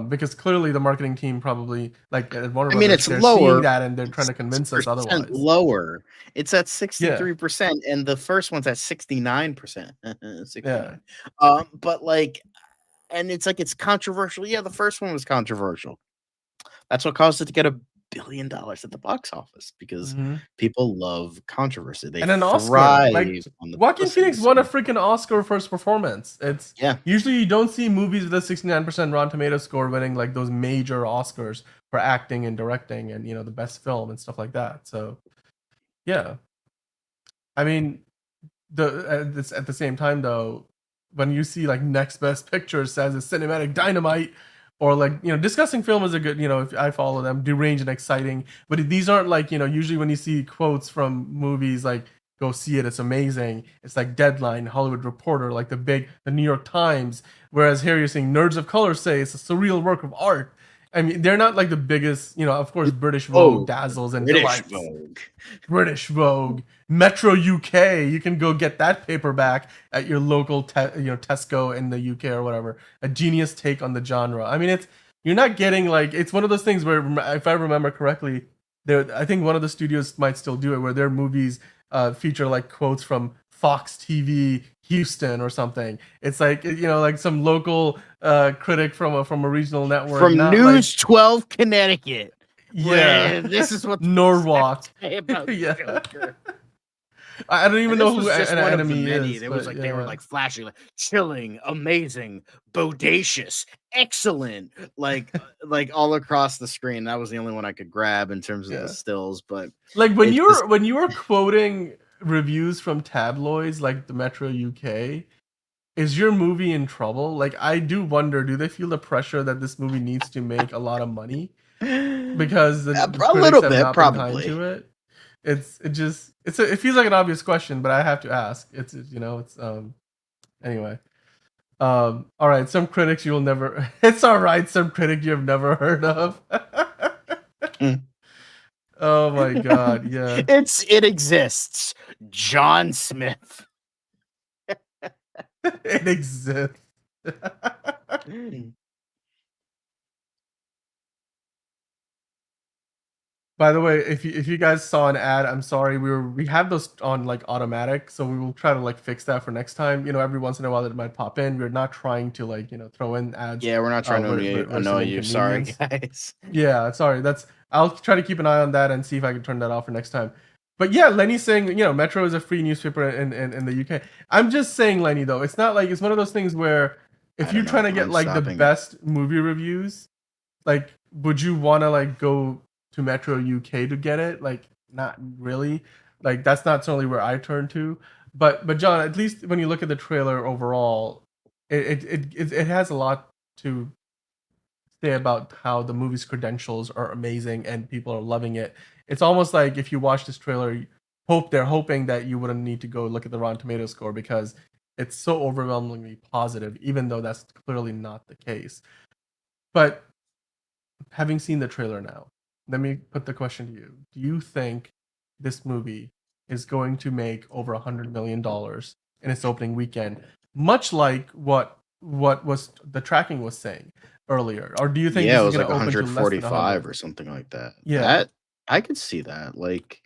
Because clearly the marketing team probably, like at Warner Brothers, It's they're lower. seeing that and they're trying to convince us otherwise. Lower. It's at Yeah. 63%, and the first one's at 69%. 69. Yeah. But like, and it's like, it's controversial. Yeah, the first one was controversial. That's what caused it to get $1 billion at the box office, because people love controversy. They And an Oscar. thrive Like, on the Joaquin Phoenix publicity. won a freaking Oscar for his performance. It's Yeah. usually you don't see movies with a 69% Rotten Tomato score winning like those major Oscars for acting and directing and the best film and stuff like that. So yeah, I mean, at the same time though, when you see like Next Best Picture says it's cinematic dynamite, or like, Discussing Film is a good, if I follow them, deranged and exciting, but these aren't like, usually when you see quotes from movies like go see it, it's amazing, it's like Deadline, Hollywood Reporter, like the New York Times, whereas here you're seeing Nerds of Color say it's a surreal work of art. I mean, they're not like the biggest, of course, British Vogue dazzles and British delights. Vogue. British Vogue, Metro UK. You can go get that paperback at your local, Tesco in the UK or whatever. A genius take on the genre. I mean, you're not getting like, it's one of those things where, if I remember correctly, I think one of the studios might still do it, where their movies feature like quotes from Fox TV Houston or something. It's like, like some local critic from a regional network, from not News like, 12 Connecticut. Yeah, This is what Norwalk. about Yeah. Joker. I don't even know This who was just an one of the enemy many. is. There was but like, they were like flashing, like chilling, amazing, bodacious, excellent, like all across the screen. That was the only one I could grab in terms of the stills. But like when it's you were quoting reviews from tabloids like the Metro UK, is your movie in trouble? Like, I do wonder, do they feel the pressure that this movie needs to make a lot of money because the A critics little have bit, not been kind probably. to it? It feels like an obvious question, but I have to ask. Anyway. All right, some critics you will never. It's all right. Some critic you have never heard of. Oh my god, yeah. It exists. John Smith. It exists. By the way, if you guys saw an ad, I'm sorry. We have those on like automatic, so we will try to like fix that for next time. You know, every once in a while it might pop in. We're not trying to like throw in ads. Yeah, we're not trying to where it's annoy an you. Sorry, inconvenience. guys. Yeah, sorry. I'll try to keep an eye on that and see if I can turn that off for next time. But yeah, Lenny's saying, Metro is a free newspaper in the UK. I'm just saying, Lenny, though, it's not like it's one of those things where if you're trying to get like the best movie reviews, like would you want to like go to Metro UK to get it? Like not really. Like that's not certainly where I turn to. But John, at least when you look at the trailer overall, it has a lot to say about how the movie's credentials are amazing and people are loving it. It's almost like if you watch this trailer, they're hoping that you wouldn't need to go look at the Rotten Tomatoes score because it's so overwhelmingly positive, even though that's clearly not the case. But having seen the trailer now, let me put the question to you. Do you think this movie is going to make over $100 million in its opening weekend, much like what was the tracking was saying earlier? Or do you think it this was is like going to open to less than 145 or something like that? Yeah. I could see that. Like,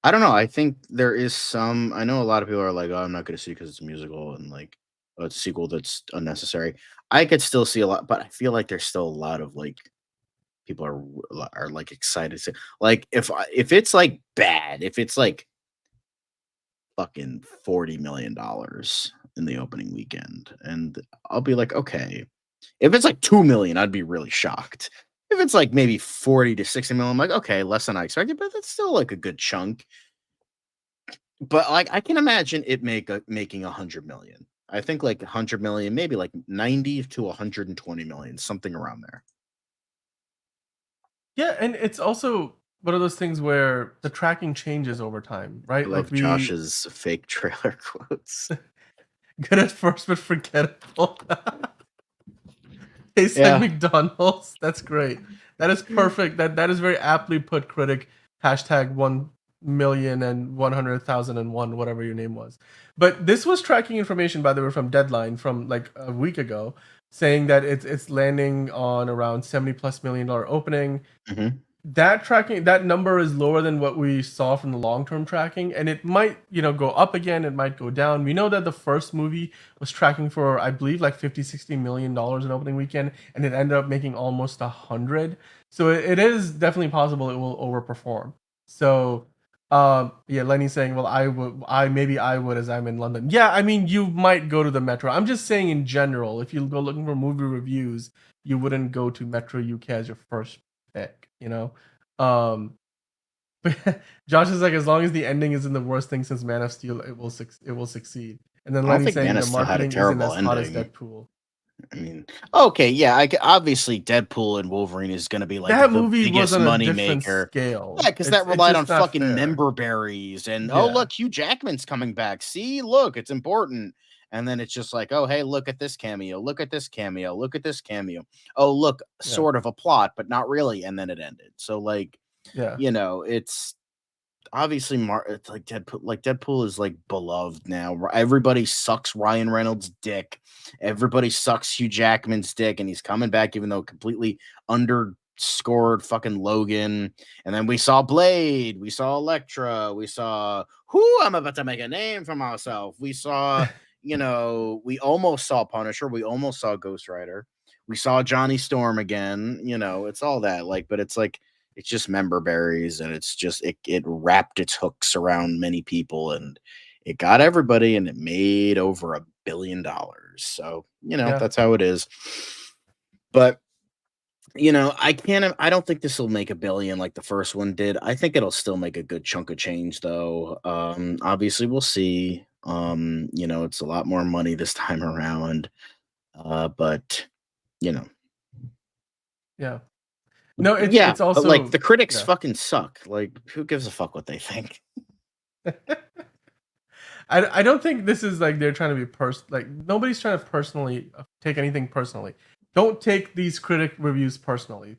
I don't know. I think there is some. I know a lot of people are like, "Oh, I'm not going to see because it's a musical and like a sequel that's unnecessary." I could still see a lot, but I feel like there's still a lot of like people are like excited to like if it's like bad, if it's like fucking $40 million in the opening weekend, and I'll be like, okay. If it's like 2 million, I'd be really shocked. If it's like maybe 40 to 60 million, I'm like, okay, less than I expected, but that's still like a good chunk. But like I can imagine it making 100 million. I think like 100 million, maybe like 90 to 120 million, something around there. Yeah, and it's also one of those things where the tracking changes over time, right? I love Josh's fake trailer quotes. Good at first, but forgettable. Tastes like McDonald's. That's great. That is perfect. That is very aptly put, critic. Hashtag 1,100,001, whatever your name was. But this was tracking information, by the way, from Deadline from like a week ago, saying that it's landing on around $70+ million opening. Mm-hmm. That number is lower than what we saw from the long-term tracking, and it might go up again, it might go down. We know that the first movie was tracking for, I believe, like 50-60 million dollars in opening weekend, and it ended up making almost 100. So it is definitely possible it will overperform. So yeah, Lenny's saying, well, I would, as I'm in London. Yeah, I mean, you might go to the Metro. I'm just saying in general, if you go looking for movie reviews, you wouldn't go to Metro UK as your first pick. Josh is like, as long as the ending isn't the worst thing since Man of Steel, it will succeed. And then Lenny's saying the marketing isn't as hot as Deadpool. I mean, okay, yeah, obviously Deadpool and Wolverine is going to be like that the movie biggest was on money a different maker. Scale. Yeah, because that relied on fucking fair. member berries and oh look, Hugh Jackman's coming back. See, look, it's important. And then it's just like, oh hey, look at this cameo, look at this cameo, look at this cameo. Oh look, sort of a plot, but not really. And then it ended. So like, it's obviously it's like Deadpool. Like Deadpool is like beloved now. Everybody sucks Ryan Reynolds' dick. Everybody sucks Hugh Jackman's dick, and he's coming back, even though completely underscored fucking Logan. And then we saw Blade, we saw Elektra, we saw I'm about to make a name for myself. We saw, we almost saw Punisher, we almost saw Ghost Rider, we saw Johnny Storm again. It's all that, like, but it's like. It's just member berries, and it's just it wrapped its hooks around many people, and it got everybody, and it made over $1 billion. So that's how it is. But I don't think this will make $1 billion like the first one did. I think it'll still make a good chunk of change, though. Obviously, we'll see. It's a lot more money this time around. But Yeah. No, yeah, it's but like also the critics yeah. fucking suck. Like, who gives a fuck what they think? I don't think this is like they're trying to be like nobody's trying to personally take anything personally. Don't take these critic reviews personally.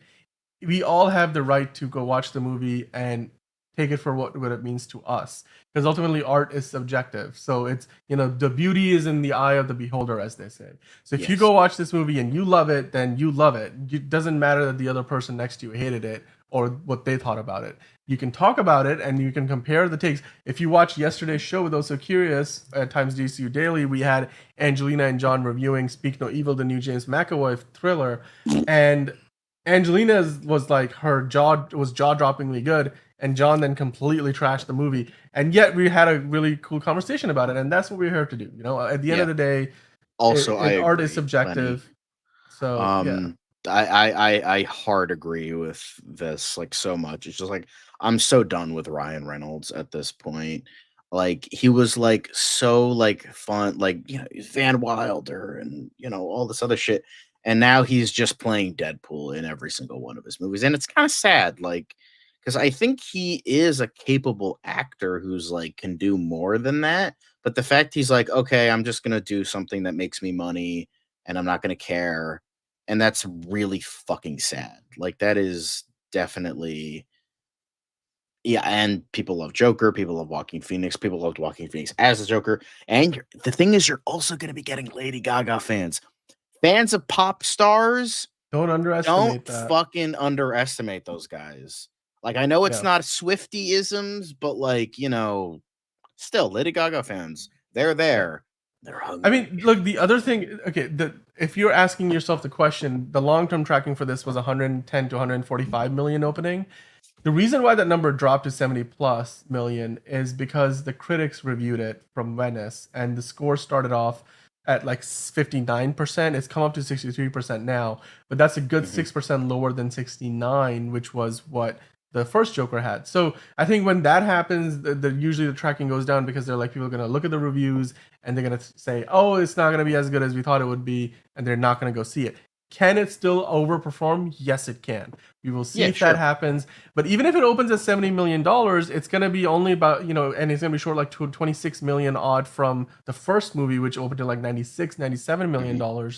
We all have the right to go watch the movie and take it for what it means to us, because ultimately art is subjective. So it's, the beauty is in the eye of the beholder, as they say. So if you Yes. go watch this movie and you love it, then you love it. It doesn't matter that the other person next to you hated it or what they thought about it. You can talk about it and you can compare the takes. If you watch yesterday's show with those so curious at Times DCU Daily, we had Angelina and John reviewing Speak No Evil, the new James McAvoy thriller, and Angelina's was like her jaw was jaw-droppingly good, and John then completely trashed the movie. And yet we had a really cool conversation about it, and that's what we're here to do. At the end Yeah. of the day, Also, I art agree, is subjective. Lenny. So yeah. I hard agree with this like so much. It's just like I'm so done with Ryan Reynolds at this point. Like he was like so like fun, like he's Van Wilder and all this other shit. And now he's just playing Deadpool in every single one of his movies. And it's kind of sad, like, because I think he is a capable actor who's like can do more than that. But the fact he's like, okay, I'm just gonna do something that makes me money and I'm not gonna care, and that's really fucking sad. Like that is definitely, yeah. And people love Joker, people love Walking Phoenix, people loved Walking Phoenix as a Joker. And the thing is, you're also going to be getting Lady Gaga fans of pop stars. Don't underestimate Don't that. fucking underestimate those guys. Like, I know it's Yeah. not Swiftie-isms, but like, still Lady Gaga fans, they're there. They're hungry. I mean, look, the other thing, okay, if you're asking yourself the question, the long-term tracking for this was 110 to 145 million opening. The reason why that number dropped to 70 plus million is because the critics reviewed it from Venice, and the score started off at like 59%. It's come up to 63% now, but that's a good 6% lower than 69, which was what the first Joker had. So I think when that happens, usually the tracking goes down, because they're like, people are going to look at the reviews and they're going to say, oh, it's not going to be as good as we thought it would be, and they're not going to go see it. Can it still overperform? Yes, it can. We will see if that happens. But even if it opens at $70 million, it's going to be only about, and it's going to be short like 26 million odd from the first movie, which opened at like 96, $97 million.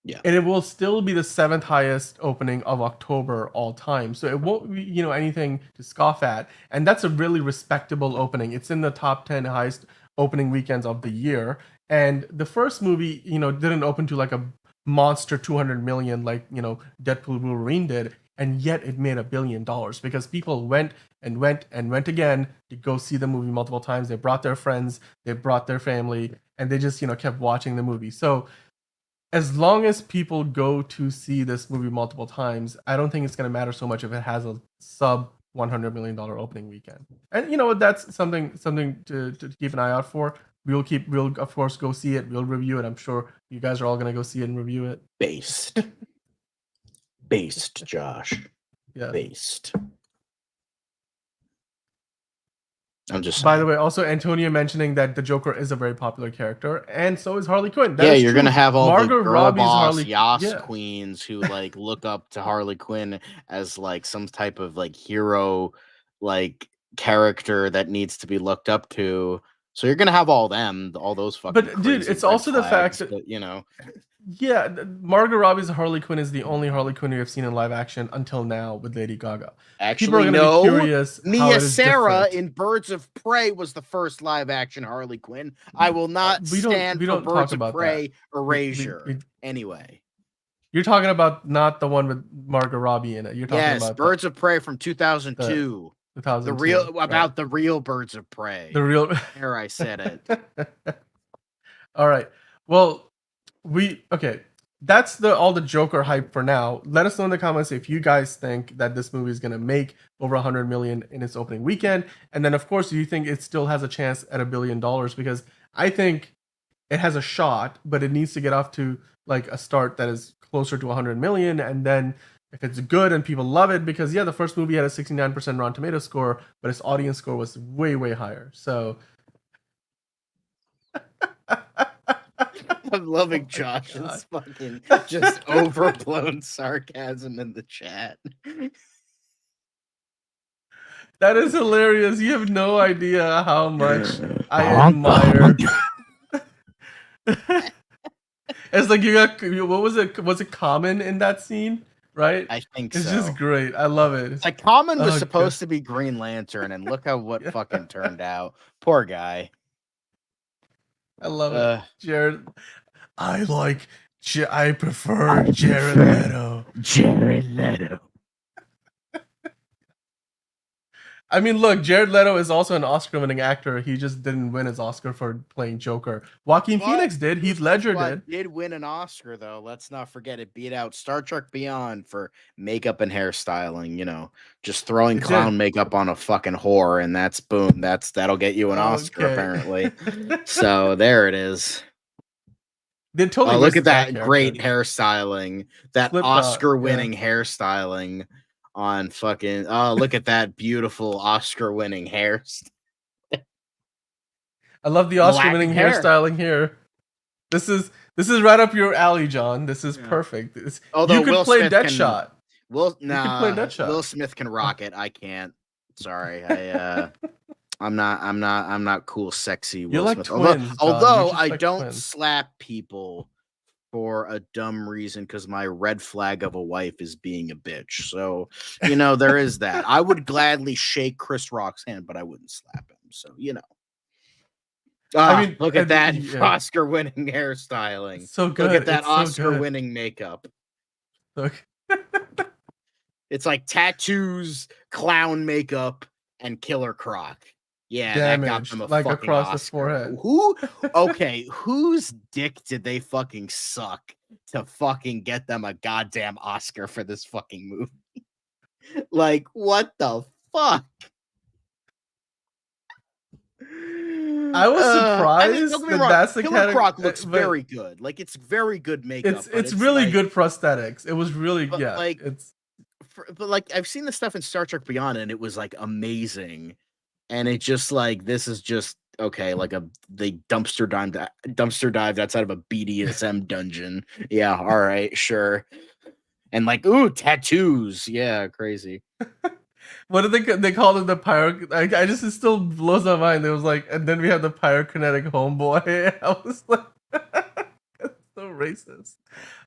Yeah. And it will still be the 7th highest opening of October all time. So it won't be, anything to scoff at. And that's a really respectable opening. It's in the top 10 highest opening weekends of the year. And the first movie, didn't open to like a monster 200 million like Deadpool Wolverine did, and yet it made $1 billion because people went and went and went again to go see the movie multiple times. They brought their friends, they brought their family, and they just kept watching the movie. So as long as people go to see this movie multiple times, I don't think it's going to matter so much if it has a sub $100 million opening weekend. And that's something to keep an eye out for. We'll of course go see it. We'll review it. I'm sure you guys are all going to go see it and review it. Based, Josh. Yeah. Based. I'm just saying. By the way, also Antonia mentioning that the Joker is a very popular character, and so is Harley Quinn. That you're gonna have all Margot the girl Robbie's boss Harley Yas queens who like look up to Harley Quinn as like some type of like hero, like character that needs to be looked up to. So you're gonna have all those fucking. But dude, it's also the fact that yeah, Margot Robbie's Harley Quinn is the only Harley Quinn we have seen in live action until now with Lady Gaga. Actually, no. Be curious Mia Sara in Birds of Prey was the first live action Harley Quinn. I will not stand for Birds of Prey erasure. Anyway, you're talking about not the one with Margot Robbie in it. You're talking about Birds of Prey from 2002. The real about the real Birds of Prey. The real. There, I said it. All right. Well, that's all the Joker hype for now. Let us know in the comments if you guys think that this movie is going to make over 100 million in its opening weekend, and then of course, do you think it still has a chance at $1 billion? Because I think it has a shot, but it needs to get off to like a start that is closer to 100 million, and then if it's good and people love it, because the first movie had a 69% Rotten Tomato score, but its audience score was way higher. So I'm loving Josh's fucking just overblown sarcasm in the chat. That is hilarious. You have no idea how much I admire. It's like what was it? Was it Common in that scene? Right? I think it's so. Just great. I love it. It's like Common was supposed to be Green Lantern, and look how what fucking turned out. Poor guy. I love it. Jared. I prefer Jared Leto. Jared Leto. I mean, look, Jared Leto is also an Oscar-winning actor. He just didn't win his Oscar for playing Joker. Joaquin Phoenix did. Heath Ledger did win an Oscar, though. Let's not forget it beat out Star Trek Beyond for makeup and hairstyling. You know, just throwing clown makeup on a fucking whore, and that's boom. That'll get you an Oscar, apparently. So there it is. They totally look at that great hairstyling. That Oscar-winning hairstyling. On fucking look at that beautiful Oscar-winning hair. I love the Oscar-winning hairstyling here. This is right up your alley, John. This is perfect. Although you could play Deadshot. Will Smith can rock it. I can't. Sorry, I'm not cool, sexy. Will You're Smith. Like twins, although I don't slap people for a dumb reason because my red flag of a wife is being a bitch. So, you know, there is that. I would gladly shake Chris Rock's hand, but I wouldn't slap him. So, you know. I mean, look at that Oscar-winning hairstyling. So good. Look at that Oscar-winning makeup. Look. It's like tattoos, clown makeup, and Killer Croc. Yeah, damage, that got them a like fucking across Oscar. the forehead. Who? Okay, whose dick did they fucking suck to fucking get them a goddamn Oscar for this fucking movie? Like, what the fuck? I was surprised that's the Killer Croc looks very good. Like, it's very good makeup. It's really like, good prosthetics. It was really but like I've seen the stuff in Star Trek Beyond, and it was like amazing. And it just like this is just okay, like they dumpster dived outside of a BDSM dungeon. Yeah, all right, sure. And like, ooh, tattoos. Yeah, crazy. What did they called it? The pyro. I just it still blows my mind. It was like, and then we have the pyrokinetic homeboy. I was like, that's so racist.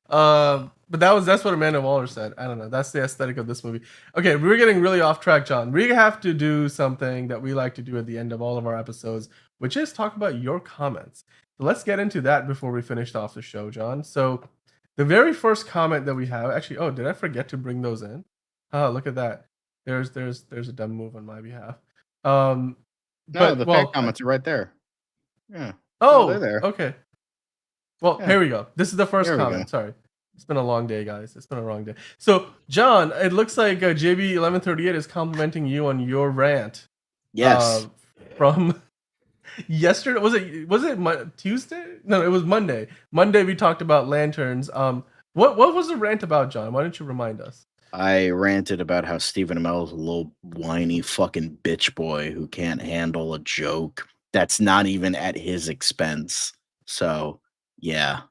But that's what Amanda Waller said. I don't know. That's the aesthetic of this movie. Okay, we're getting really off track, John. We have to do something that we like to do at the end of all of our episodes, which is talk about your comments. So let's get into that before we finish off the show, John. So the very first comment that we have, actually, did I forget to bring those in? Oh, look at that. There's a dumb move on my behalf. No, the fan comments are right there. Yeah. Oh, they're there. Okay. Well, here we go. This is the first comment. Sorry. It's been a long day, guys. It's been a long day. So, John, it looks like JB1138 is complimenting you on your rant. Yes. From yesterday. Was it Tuesday? No, it was Monday. Monday we talked about lanterns. What was the rant about, John? Why don't you remind us? I ranted about how Stephen Amell is a little whiny fucking bitch boy who can't handle a joke that's not even at his expense. So, yeah.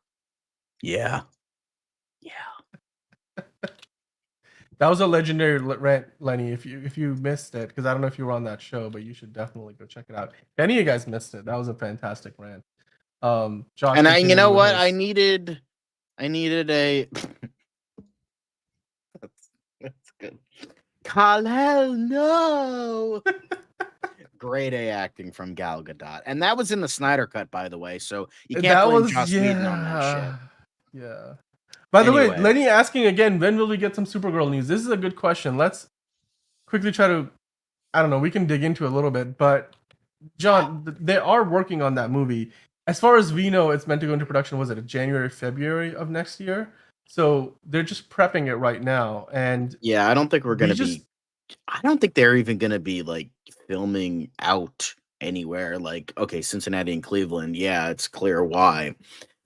That was a legendary rant, Lenny. If you missed it, because I don't know if you were on that show, but you should definitely go check it out. If any of you guys missed it, that was a fantastic rant. Josh, and you know what? I needed a. That's good. Kal-El, no. Grade A acting from Gal Gadot, and that was in the Snyder cut, by the way. So you can't blame Joss Whedon on that shit. Yeah. By the way, Lenny asking again, when will we get some Supergirl news? This is a good question. Let's quickly try to, I don't know, we can dig into it a little bit. But, John, they are working on that movie. As far as we know, it's meant to go into production, was it January, February of next year? So they're just prepping it right now. And yeah, I don't think we're going to be, I don't think they're even going to be like filming out anywhere. Like, okay, Cincinnati and Cleveland. Yeah, it's clear why.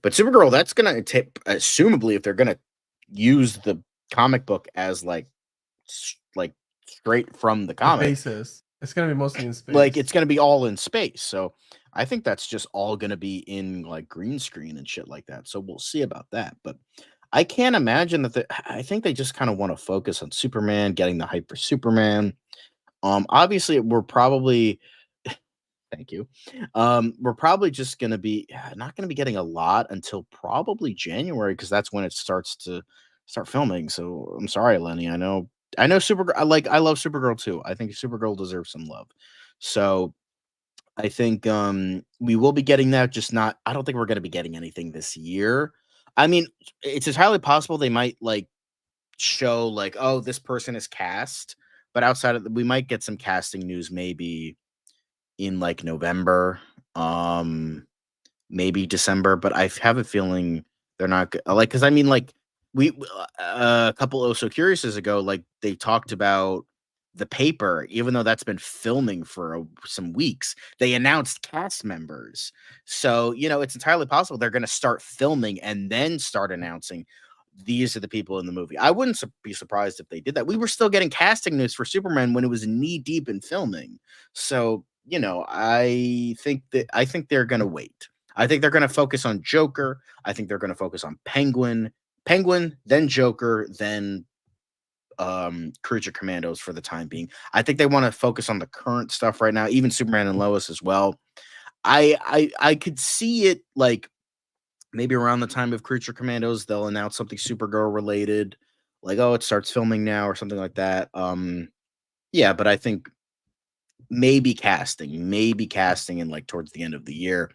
But Supergirl, that's going to take, assumably, if they're going to use the comic book as like straight from the comic basis, it's going to be mostly in space. Like, it's going to be all in space. So I think that's just all going to be in like green screen and shit like that. So we'll see about that. But I can't imagine that. I think they just kind of want to focus on Superman, getting the hype for Superman. Obviously, we're probably thank you. We're probably just going to be not going to be getting a lot until probably January because that's when it starts to start filming. So I'm sorry, Lenny. I know Supergirl. I love Supergirl too. I think Supergirl deserves some love. So I think we will be getting that. Just not. I don't think we're going to be getting anything this year. I mean, it's entirely possible they might like show like, oh, this person is cast, but outside of we might get some casting news maybe in like November, maybe December, but I have a feeling they're not like because I mean like we a couple of So Curiouses ago, like they talked about the paper, even though that's been filming for some weeks, they announced cast members. So, it's entirely possible they're going to start filming and then start announcing these are the people in the movie. I wouldn't be surprised if they did that. We were still getting casting news for Superman when it was knee deep in filming. So, I think they're going to wait. I think they're going to focus on Joker. I think they're going to focus on Penguin, then Joker, then Creature Commandos for the time being. I think they want to focus on the current stuff right now, even Superman and Lois as well. I could see it like maybe around the time of Creature Commandos, they'll announce something Supergirl related, like, oh, it starts filming now or something like that. Yeah, but I think maybe casting in like towards the end of the year,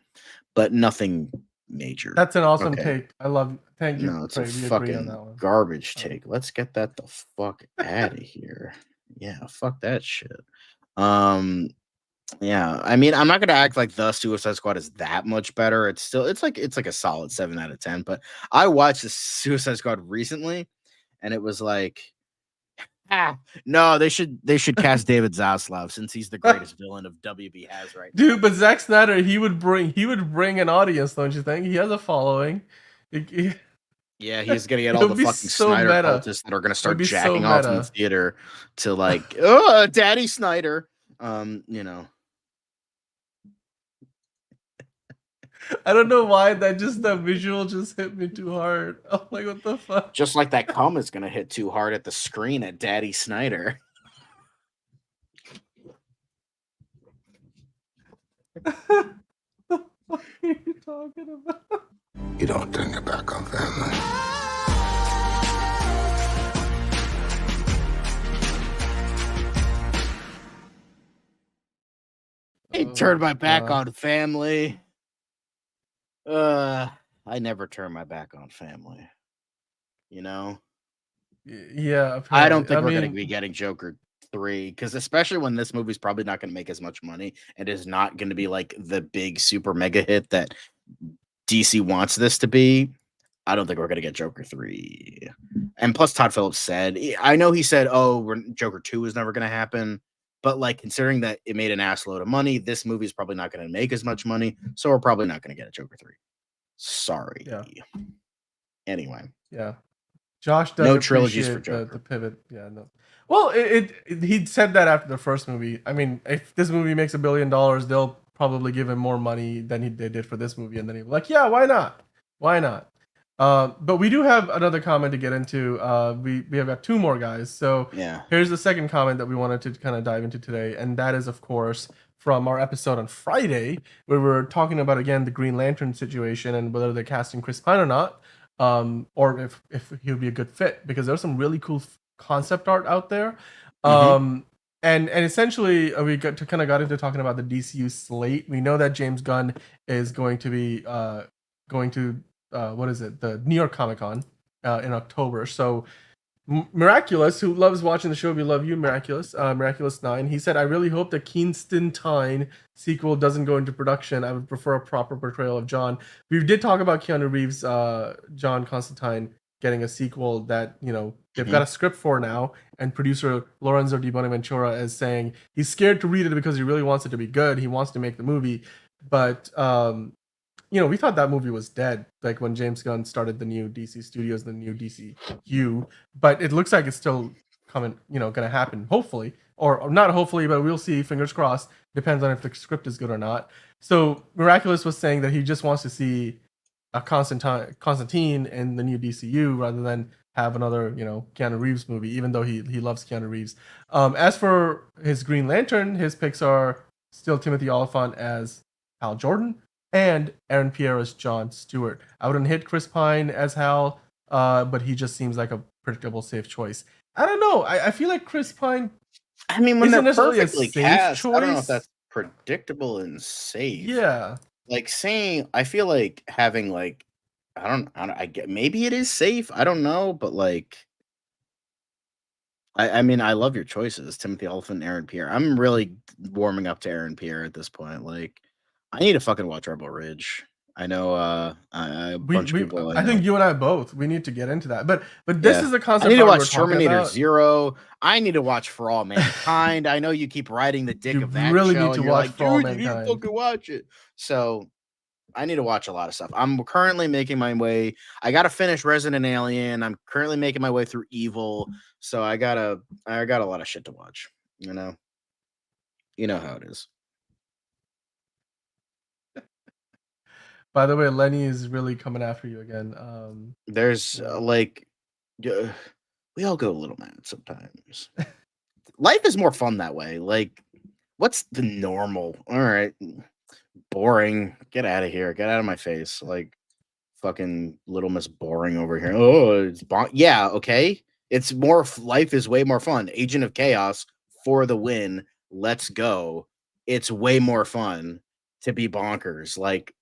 but nothing major. That's an awesome take. I love. Thank you. No, it's a fucking garbage take. Let's get that the fuck out of here. Yeah, fuck that shit. Yeah, I mean, I'm not gonna act like the Suicide Squad is that much better. It's like a solid 7 out of 10. But I watched the Suicide Squad recently, and it was like, no, they should cast David Zaslav since he's the greatest villain of WB has right now. Dude, but Zack Snyder, he would bring an audience, don't you think? He has a following. Yeah, he's gonna get all the fucking Snyder cultists that are gonna start jacking off in the theater to like, oh, Daddy Snyder. I don't know why that visual just hit me too hard. I'm like, what the fuck? Just like that cum is gonna hit too hard at the screen at Daddy Snyder. What the fuck are you talking about? You don't turn your back on family. I turned my back on family. I never turn my back on family. Yeah. I don't think we're going to be getting Joker 3 because especially when this movie's probably not going to make as much money and is not going to be like the big super mega hit that DC wants this to be. I don't think we're going to get Joker 3. And plus Todd Phillips said, I know he said, oh, Joker 2 is never going to happen. But like considering that it made an ass load of money, this movie is probably not going to make as much money. So we're probably not going to get a Joker 3. Sorry. Yeah. Anyway. Yeah. Josh does no trilogies for Joker. The pivot. Yeah, no. Well, he said that after the first movie. I mean, if this movie makes $1 billion, they'll probably give him more money than they did for this movie. And then he'll be like, yeah, why not? Why not? But we do have another comment to get into. We have got 2 more guys. So yeah, here's the second comment that we wanted to kind of dive into today. And that is, of course, from our episode on Friday, where we're talking about, again, the Green Lantern situation and whether they're casting Chris Pine or not, or if he would be a good fit, because there's some really cool concept art out there. And essentially, we got into talking about the DCU slate. We know that James Gunn is going to be the New York Comic Con in October. So Miraculous, who loves watching the show, we love you, Miraculous 9. He said, I really hope the Constantine sequel doesn't go into production. I would prefer a proper portrayal of John. We did talk about Keanu Reeves' John Constantine getting a sequel that, they've got a script for now, and producer Lorenzo Di Bonaventura is saying he's scared to read it because he really wants it to be good. He wants to make the movie, but we thought that movie was dead, like when James Gunn started the new DC Studios, the new DCU, but it looks like it's still coming, going to happen, hopefully, or not hopefully, but we'll see, fingers crossed. Depends on if the script is good or not. So Miraculous was saying that he just wants to see a Constantine in the new DCU rather than have another, Keanu Reeves movie, even though he loves Keanu Reeves. As for his Green Lantern, his picks are still Timothy Olyphant as Hal Jordan and Aaron Pierre as John Stewart. I wouldn't hit Chris Pine as Hal, but he just seems like a predictable, safe choice. I don't know. I feel like Chris Pine I mean, when isn't they're necessarily a perfectly safe cast, I don't know if choice. that's predictable and safe. Yeah. Like I feel like having like, I get maybe it is safe. I don't know, but like, I mean, I love your choices, Timothy Olyphant and Aaron Pierre. I'm really warming up to Aaron Pierre at this point. Like, I need to fucking watch Rebel Ridge. I know a bunch of people. I think you and I both. We need to get into that. But this Yeah. is a I concept need to art we're watch talking Terminator about. Zero. I need to watch For All Mankind. I know you keep riding the dick You of that really show, need to and you're watch like, For All dude, you need to Mankind. fucking watch it. So I need to watch a lot of stuff. I'm currently making my way. I got to finish Resident Alien. I'm currently making my way through Evil. So I got a lot of shit to watch. You know how it is. By the way, Lenny is really coming after you again. There's we all go a little mad sometimes. Life is more fun that way. Like, what's the normal? All right, boring. Get out of here. Get out of my face. Like, fucking Little Miss Boring over here. Oh, it's yeah, okay. It's more. Life is way more fun. Agent of Chaos for the win. Let's go. It's way more fun to be bonkers. Like,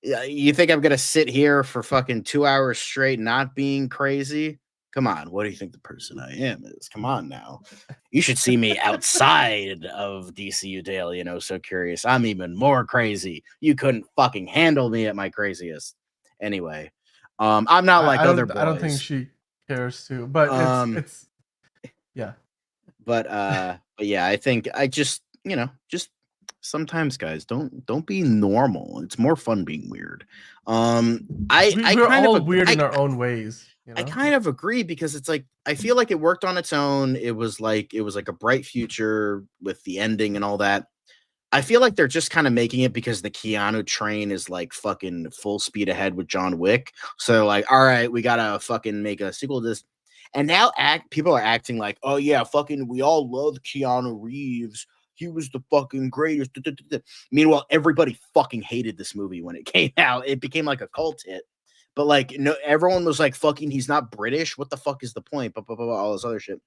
you think I'm gonna sit here for fucking 2 hours straight not being crazy? Come on, what do you think the person I am is? Come on now. You should see me outside of DCU Daily, So Curious. I'm even more crazy. You couldn't fucking handle me at my craziest. Anyway, I'm not like other boys. I don't think she cares too, but it's yeah. But yeah, I think I just sometimes, guys, don't be normal. It's more fun being weird. We're kind all of weird in our own ways. I kind of agree because it's like I feel like it worked on its own. It was like a bright future with the ending and all that. I feel like they're just kind of making it because the Keanu train is like fucking full speed ahead with John Wick. So like, all right, we gotta fucking make a sequel to this. And now people are acting like, oh yeah, fucking we all love Keanu Reeves. He was the fucking greatest. Meanwhile, everybody fucking hated this movie when it came out. It became like a cult hit. But like, no, everyone was like, fucking, he's not British. What the fuck is the point? Blah, blah, blah, all this other shit.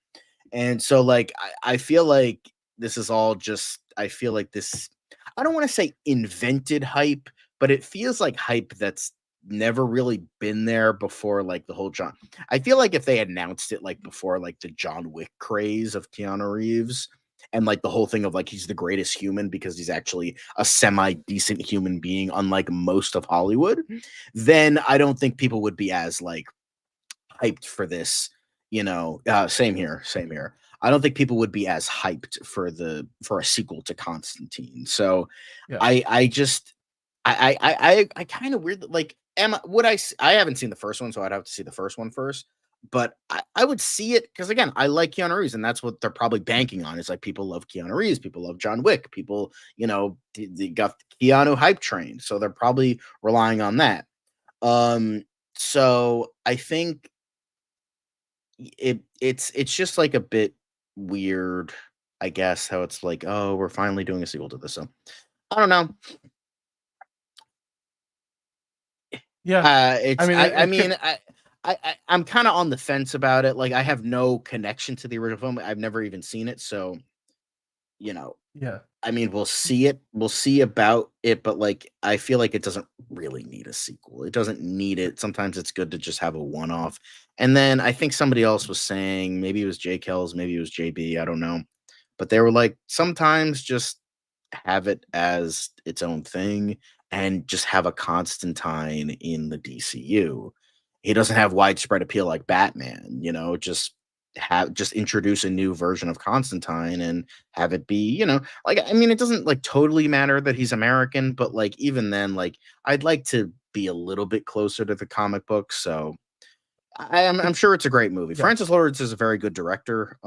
And so like, I feel like this is all just, I feel like this, I don't want to say invented hype, but it feels like hype that's never really been there before, like the whole John. I feel like if they announced it like before, like the John Wick craze of Keanu Reeves and like the whole thing of like he's the greatest human because he's actually a semi-decent human being, unlike most of Hollywood, then I don't think people would be as like hyped for this, same here. I don't think people would be as hyped for a sequel to Constantine. So Yeah. I kind of weird like I haven't seen the first one, so I'd have to see the first one first. But I would see it because again, I like Keanu Reeves, and that's what they're probably banking on. It's like people love Keanu Reeves, people love John Wick, people, they got the Keanu hype train, so they're probably relying on that. So I think it's just like a bit weird, I guess, how it's like, oh, we're finally doing a sequel to this. So I don't know. Yeah. I'm kind of on the fence about it. Like, I have no connection to the original film. I've never even seen it, so yeah. I mean, we'll see it. We'll see about it, but like, I feel like it doesn't really need a sequel. It doesn't need it. Sometimes it's good to just have a one-off. And then I think somebody else was saying, maybe it was J. Kells, maybe it was JB, I don't know, but they were like, sometimes just have it as its own thing and just have a Constantine in the DCU. He doesn't have widespread appeal like Batman, just introduce a new version of Constantine and have it be, like, I mean, it doesn't like totally matter that he's American, but like even then, like I'd like to be a little bit closer to the comic book. So I'm sure it's a great movie. Yeah. Francis Lawrence is a very good director.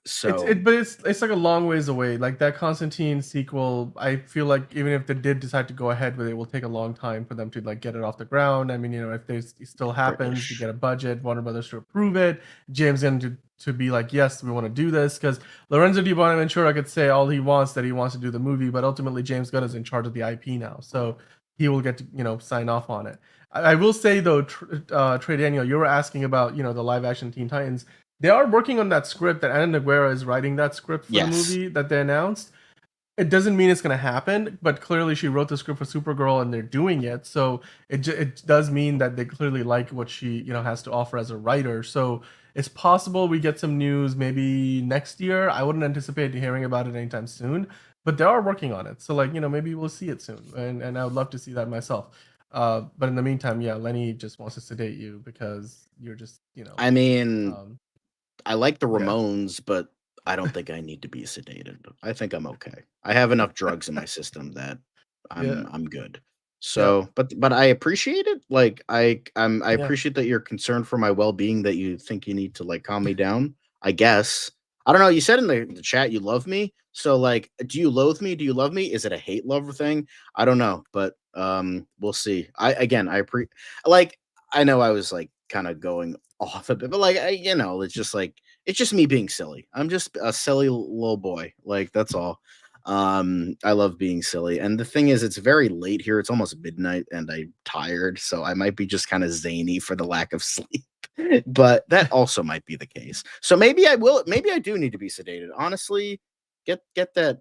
So But it's like a long ways away. Like that Constantine sequel, I feel like even if they did decide to go ahead with it, will take a long time for them to like get it off the ground. I mean, if this still happens, you British. get a budget, Warner Brothers to approve it, James Gunn to be like, yes, we want to do this, because Lorenzo Di Bonaventura could say all he wants that he wants to do the movie, but ultimately James Gunn is in charge of the IP now, so he will get to sign off on it. I will say though, Trey Daniel, you were asking about the live action Teen Titans. They are working on that script. That Anna Noguera is writing that script for the movie that they announced. It doesn't mean it's going to happen, but clearly she wrote the script for Supergirl and they're doing it. So it does mean that they clearly like what she has to offer as a writer. So it's possible we get some news maybe next year. I wouldn't anticipate hearing about it anytime soon, but they are working on it. So maybe we'll see it soon, and I would love to see that myself. But in the meantime, yeah, Lenny just wants to sedate you because you're just I mean, I like the yeah. Ramones, but I don't think I need to be sedated. I think I'm okay. I have enough drugs in my system that I'm good. So, but I appreciate it. Like I appreciate that you're concerned for my well-being, that you think you need to like calm me down. I guess. I don't know. You said in the chat you love me. So like, do you loathe me? Do you love me? Is it a hate love thing? I don't know, but we'll see. I know I was like kind of going off a bit, but like it's just me being silly. I'm just a silly little boy. Like that's all. I love being silly. And the thing is, it's very late here. It's almost midnight and I'm tired, so I might be just kind of zany for the lack of sleep. But that also might be the case. So maybe I do need to be sedated. Honestly, get that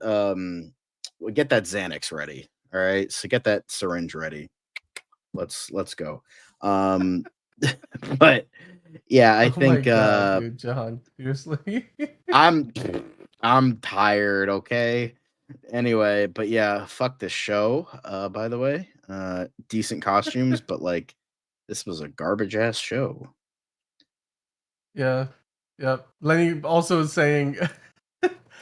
Xanax ready. All right. So get that syringe ready. Let's go. But yeah, I think my God, dude, John, seriously. I'm tired, okay? Anyway, but yeah, fuck this show, by the way. Decent costumes, but like this was a garbage ass show. Yeah. Yep. Lenny also is saying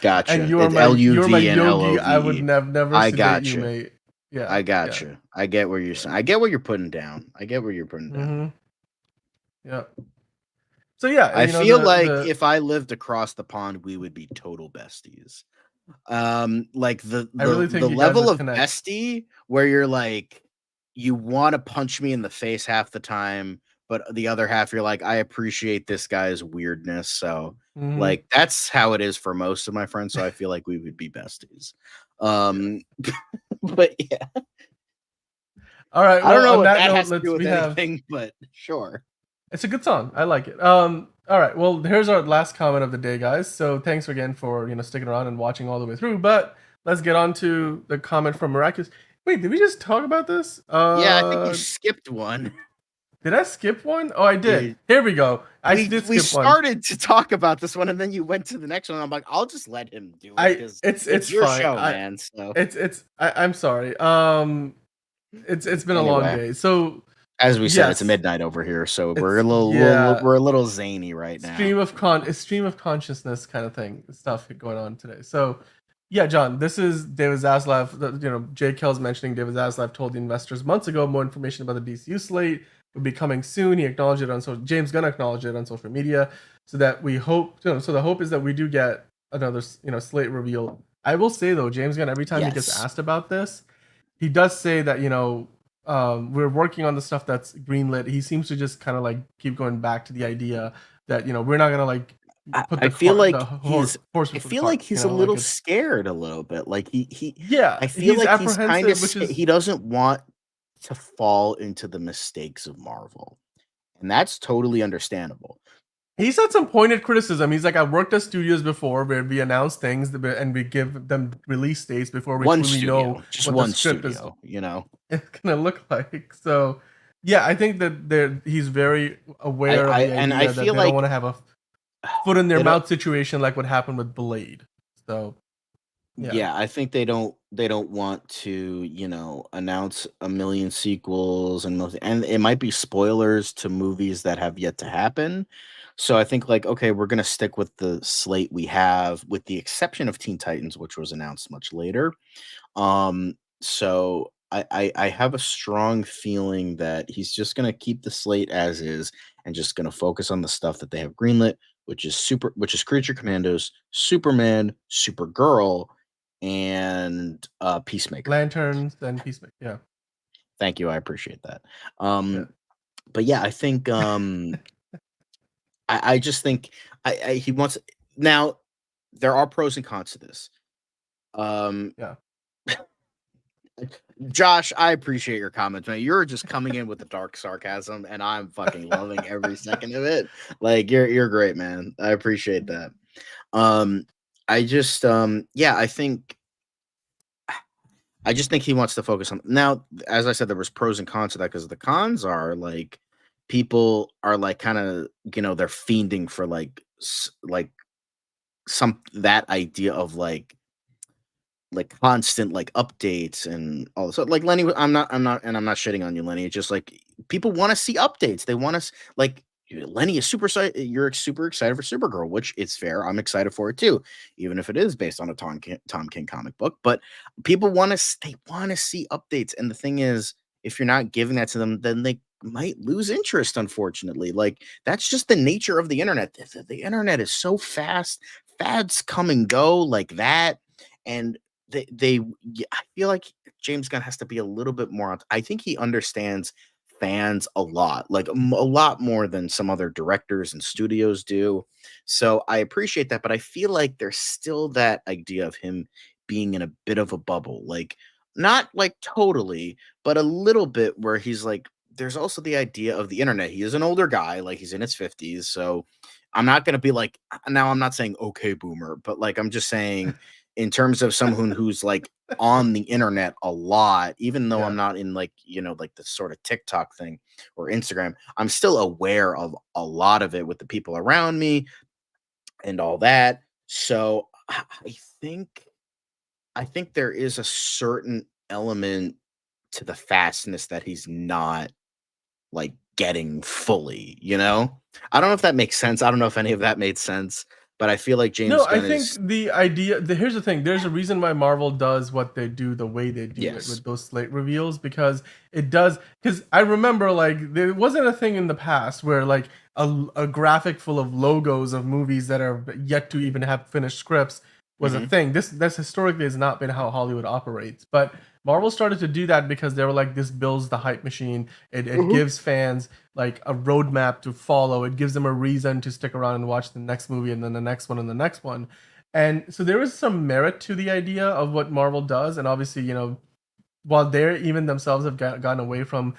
Gotcha. And you're It's my Luv and yogi. I Love. would never I sedate got you, you. mate. Yeah. I got you. I get what you're saying. I get what you're putting down. Yeah. So yeah, I feel like if I lived across the pond, we would be total besties. Like the really think the you guys level would of connect. bestie where you're like, you want to punch me in the face half the time, but the other half you're like, I appreciate this guy's weirdness. So like that's how it is for most of my friends. So I feel like we would be besties. But yeah. All right. I don't know on what that that note, has to do with anything, but sure. It's a good song. I like it. All right. Well, here's our last comment of the day, guys. So thanks again for sticking around and watching all the way through. But let's get on to the comment from Miraculous. Wait, did we just talk about this? Yeah, I think you skipped one. Did I skip one? Oh, I did. Yeah. Here we go. We started to talk about this one, and then you went to the next one. I'm like, I'll just let him do it because it's your fine. show, man. So I'm sorry. It's been a long day. So as we said, it's midnight over here, so we're a little zany right now. Stream of consciousness kind of thing stuff going on today. So yeah, John, this is David Zaslav. Jay Kell's mentioning David Zaslav told the investors months ago more information about the DCU slate would be coming soon. He acknowledged it on James Gunn acknowledged it on social media, so that we hope. So the hope is that we do get another slate reveal. I will say though, James Gunn, every time he gets asked about this, he does say that we're working on the stuff that's greenlit. He seems to just kind of like keep going back to the idea that we're not gonna like put the I feel like he's a little scared a little bit. Like I feel like he's kind of he doesn't want to fall into the mistakes of Marvel, and that's totally understandable. He's had some pointed criticism. He's like, I've worked at studios before where we announce things and we give them release dates before we truly know just what the script is. It's gonna look like. So, yeah, I think that he's very aware of the idea that they don't want to have a foot in their mouth situation like what happened with Blade. So, yeah, I think they don't want to announce a million sequels and it might be spoilers to movies that have yet to happen. So I think okay, we're gonna stick with the slate we have, with the exception of Teen Titans, which was announced much later. So I have a strong feeling that he's just gonna keep the slate as is and just gonna focus on the stuff that they have greenlit, which is Creature Commandos, Superman, Supergirl, and Peacemaker. Lanterns and Peacemaker. Yeah. Thank you, I appreciate that. Yeah. But yeah, I think I just think he wants now. There are pros and cons to this. Yeah. Josh, I appreciate your comments, man. You're just coming in with the dark sarcasm, and I'm fucking loving every second of it. Like you're great, man. I appreciate that. I just yeah, I just think he wants to focus on now. As I said, there was pros and cons to that because the cons are like people are like kind of they're fiending for like some that idea of constant like updates and all this. So like Lenny, I'm not shitting on you, Lenny. It's just like people want to see updates. They want to like Lenny is super excited. You're super excited for Supergirl, which it's fair. I'm excited for it too, even if it is based on a Tom King comic book. But people they want to see updates, and the thing is, if you're not giving that to them, then they might lose interest. Unfortunately, like that's just the nature of the internet. The internet is so fast. Fads come and go like that, and I feel like James Gunn has to be a little bit more. I think he understands fans a lot, like a lot more than some other directors and studios do. So I appreciate that, but I feel like there's still that idea of him being in a bit of a bubble, like not like totally, but a little bit where he's like, there's also the idea of the internet. He is an older guy, like he's in his 50s. So I'm not going to be like, now I'm not saying, okay, boomer, but like, I'm just saying, in terms of someone who's like on the internet a lot, even though Yeah. I'm not in like, like the sort of TikTok thing or Instagram, I'm still aware of a lot of it with the people around me and all that. So think I think there is a certain element to the fastness that he's not like getting fully, you know? I don't know if that makes sense. I don't know if any of that made sense, but I feel like No, James I Gunn think is the idea. Here's the thing. There's a reason why Marvel does what they do the way they do it yes. with those slate reveals because it does. Because I remember like there wasn't a thing in the past where like a graphic full of logos of movies that are yet to even have finished scripts was a Mhm. thing. This historically has not been how Hollywood operates, but Marvel started to do that because they were like, this builds the hype machine. It gives fans like a roadmap to follow. It gives them a reason to stick around and watch the next movie and then the next one and the next one. And so there is some merit to the idea of what Marvel does. And obviously, while they're even themselves have gotten away from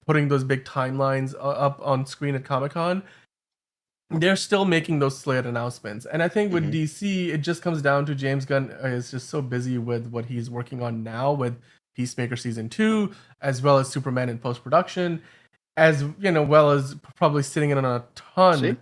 putting those big timelines up on screen at Comic-Con, they're still making those slate announcements. And I think with Mhm. DC, it just comes down to James Gunn is just so busy with what he's working on now with Peacemaker season 2, as well as Superman in post-production, as well as probably sitting in on a See? ton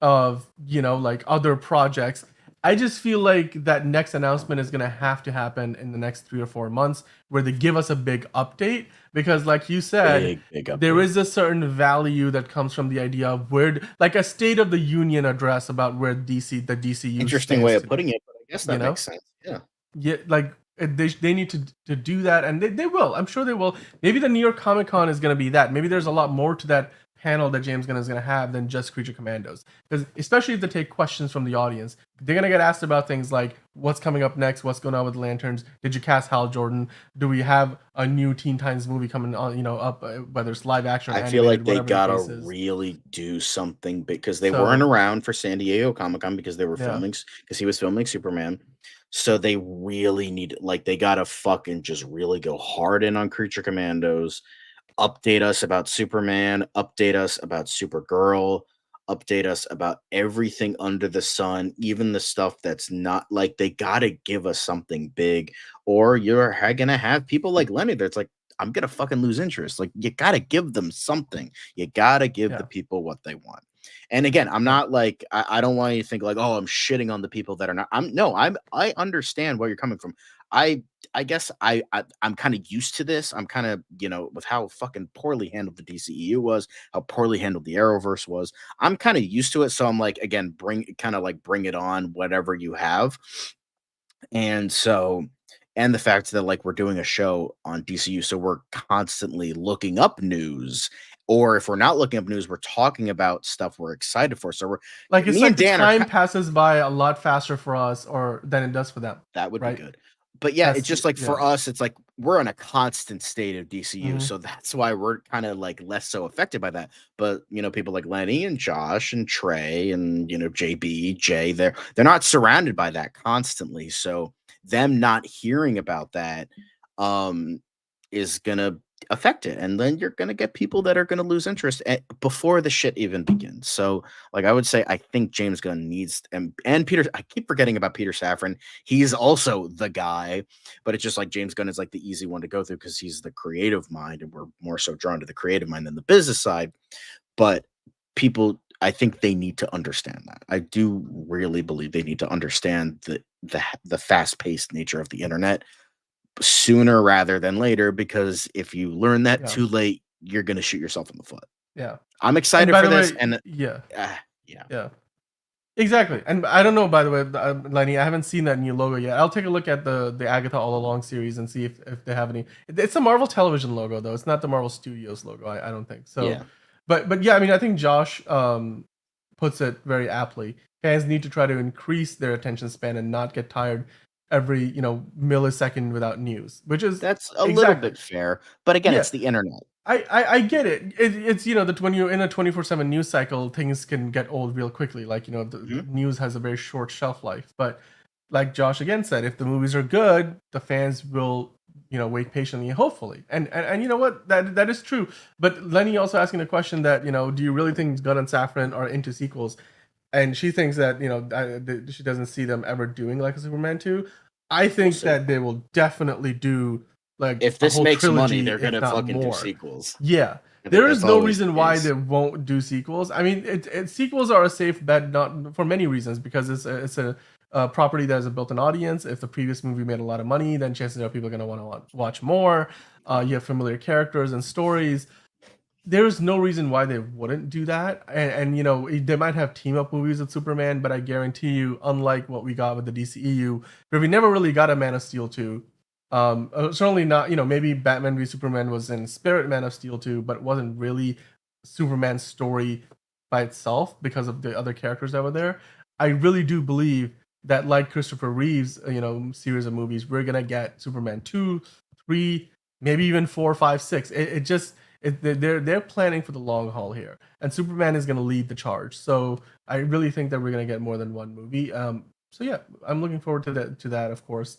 of like other projects. I just feel like that next announcement is gonna have to happen in the next 3 or 4 months, where they give us a big update. Because, like you said, Big there update. is a certain value that comes from the idea of like a State of the Union address about where the DCU Interesting stands way of today. putting it, but I guess You that know, makes sense. Yeah. yeah, like they need to do that, and they will. I'm sure they will. Maybe the New York Comic Con is going to be that. Maybe there's a lot more to that panel that James Gunn is going to have than just Creature Commandos. Because especially if they take questions from the audience, they're going to get asked about things like what's coming up next, what's going on with Lanterns, did you cast Hal Jordan, do we have a new Teen Titans movie coming on, up, whether it's live action or I feel like animated, they whatever the gotta case is. really do something because they weren't So around for San Diego Comic Con because they were yeah, filming because he was filming Superman. So they really need like they gotta fucking just really go hard in on Creature Commandos, update us about Superman, update us about Supergirl, update us about everything under the sun, even the stuff that's not like they gotta give us something big, or you're gonna have people like Lenny that's like, I'm gonna fucking lose interest. Like you gotta give them something. You gotta give the yeah, people what they want. And again, I'm yeah, not like I don't want you to think like, oh, I'm shitting on the people that are not. I'm no, I understand where you're coming from. I I guess I'm kind of used to this. I'm kind of with how fucking poorly handled the DCEU was, how poorly handled the Arrowverse was. I'm kind of used to it, so I'm like, again, bring it on, whatever you have. And so, and the fact that like we're doing a show on DCU, so we're constantly looking up news Or if we're not looking up news, we're talking about stuff we're excited for. So we're Like, it's me like and the Dan time are passes by a lot faster for us or than it does for them, that would be right? good. But yeah, That's it's just the like yeah. for us, it's like we're in a constant state of DCU. Mhm. So that's why we're kind of like less so affected by that. But people like Lenny and Josh and Trey and JB, Jay, they're not surrounded by that constantly. So them not hearing about that is gonna affect it. And then you're gonna get people that are gonna lose interest before the shit even begins. So like I would say I think James Gunn needs and Peter, I keep forgetting about Peter Safran. He's also the guy, but it's just like James Gunn is like the easy one to go through because he's the creative mind, and we're more so drawn to the creative mind than the business side. But people, I think they need to understand that. I do really believe they need to understand the fast paced nature of the internet sooner rather than later, because if you learn that Yeah. too late, you're gonna shoot yourself in the foot. Yeah. I'm And excited by for the this, way, and yeah. yeah. Yeah. Exactly. And I don't know, by the way, Lenny, I haven't seen that new logo yet. I'll take a look at the Agatha All Along series and see if they have any. It's the Marvel Television logo, though. It's not the Marvel Studios logo. I don't think so. Yeah. But yeah, I mean, I think Josh puts it very aptly. Fans need to try to increase their attention span and not get tired every millisecond without news, which is That's a little bit fair, but again, Yeah. it's the internet. I get it. It's that when you're in a 24/7 news cycle, things can get old real quickly. Like the news has a very short shelf life. But like Josh again said, if the movies are good, the fans will wait patiently and hopefully. And you know what, that is true. But Lenny also asking the question that do you really think Gunn and Safran are into sequels? And she thinks that she doesn't see them ever doing like a Superman 2. I think that they will definitely do like if a this whole makes trilogy, money, they're if gonna not fucking more. do sequels. Yeah, there is no reason why they won't do sequels. I mean, sequels are a safe bet, not for many reasons, because it's a property that has a built-in audience. If the previous movie made a lot of money, then chances are people are going to want to watch more. You have familiar characters and stories. There's no reason why they wouldn't do that. And they might have team-up movies with Superman, but I guarantee you, unlike what we got with the DCEU, where we never really got a Man of Steel 2, certainly not, maybe Batman v Superman was in spirit Man of Steel 2, but it wasn't really Superman's story by itself because of the other characters that were there. I really do believe that, like Christopher Reeve's series of movies, we're gonna get Superman 2, 3, maybe even 4, 5, 6. They're planning for the long haul here, and Superman is gonna lead the charge. So I really think that we're gonna get more than one movie. So yeah, I'm looking forward to that, of course.